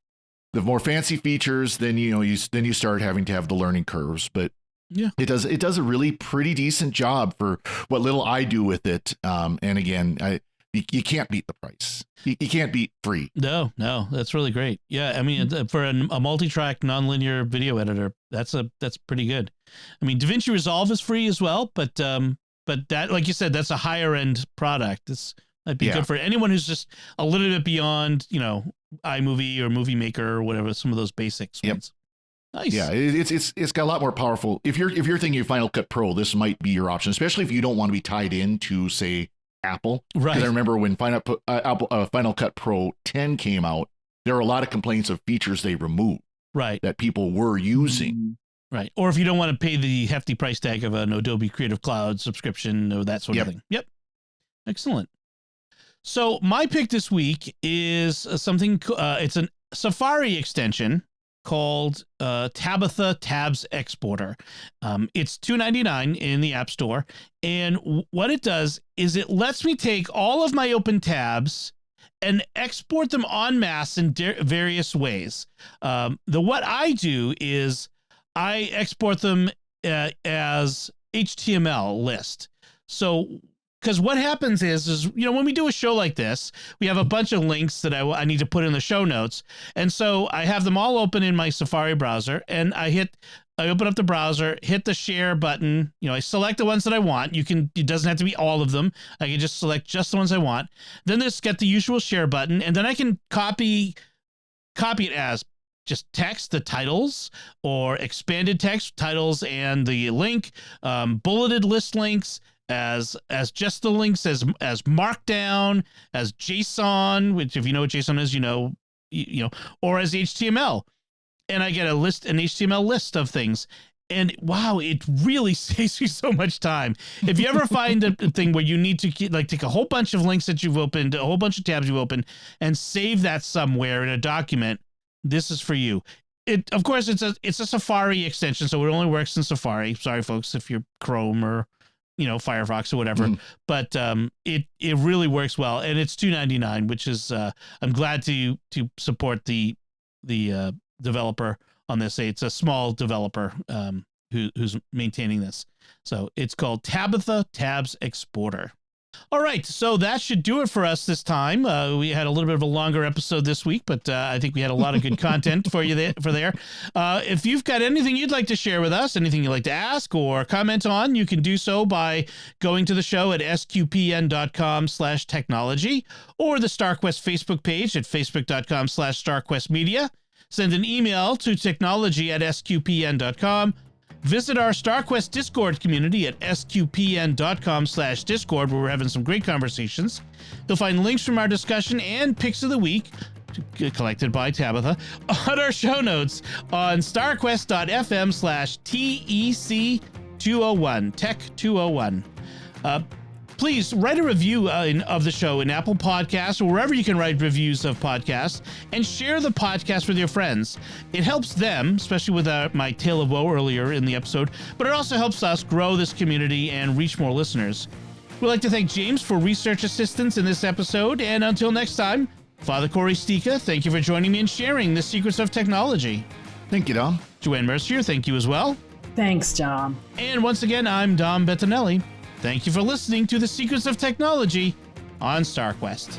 The more fancy features, then you start having to have the learning curves, but yeah, it does a really pretty decent job for what little I do with it. And again, you can't beat the price. You can't beat free. No, that's really great. Yeah, I mean, for a multi-track nonlinear video editor, that's pretty good. I mean, DaVinci Resolve is free as well, but that, like you said, that's a higher end product. This might be good for anyone who's just a little bit beyond, iMovie or Movie Maker or whatever, some of those basics ones. Nice. Yeah, it's got a lot more powerful. If you're thinking of Final Cut Pro, this might be your option, especially if you don't want to be tied into, say, Apple. Right. Because I remember when Final Cut Pro 10 came out, there were a lot of complaints of features they removed. Right. That people were using. Right. Or if you don't want to pay the hefty price tag of an Adobe Creative Cloud subscription or that sort of thing. Yep. Excellent. So my pick this week is something. It's a Safari extension called Tabitha Tabs Exporter. It's $2.99 in the App Store. And what it does is it lets me take all of my open tabs and export them en masse in various ways. What I do is I export them as HTML list. So because what happens is, when we do a show like this, we have a bunch of links that I need to put in the show notes. And so I have them all open in my Safari browser, and I open up the browser, hit the share button. I select the ones that I want. It doesn't have to be all of them. I can just select just the ones I want. Then just get the usual share button, and then I can copy it as just text, the titles, or expanded text titles and the link, bulleted list links, as just the links, as Markdown, as JSON, which if you know what JSON is, or as HTML, and I get an HTML list of things. And wow, it really saves you so much time. If you ever find a thing where you need to take a whole bunch of links that you've opened, a whole bunch of tabs you've opened, and save that somewhere in a document, this is for you. Of course, it's a Safari extension, so it only works in Safari. Sorry, folks, if you're Chrome or Firefox or whatever, but it really works well, and it's $2.99, which is I'm glad to support the developer on this. It's a small developer who's maintaining this. So it's called Tabitha Tabs Exporter. All right, so that should do it for us this time. We had a little bit of a longer episode this week, but I think we had a lot of good content for you there. If you've got anything you'd like to share with us, anything you'd like to ask or comment on, you can do so by going to the show at sqpn.com/technology or the StarQuest Facebook page at facebook.com/StarQuestMedia. Send an email to technology@sqpn.com. Visit our StarQuest Discord community at sqpn.com/Discord, where we're having some great conversations. You'll find links from our discussion and picks of the week, collected by Tabitha, on our show notes on starquest.fm/TEC201, Tech 201. please write a review of the show in Apple Podcasts or wherever you can write reviews of podcasts, and share the podcast with your friends. It helps them, especially with my Tale of Woe earlier in the episode, but it also helps us grow this community and reach more listeners. We'd like to thank James for research assistance in this episode, and until next time, Father Cory Sticha, thank you for joining me and sharing the secrets of technology. Thank you, Dom. Joanne Mercier, thank you as well. Thanks, Dom. And once again, I'm Dom Bettinelli. Thank you for listening to The Secrets of Technology on StarQuest.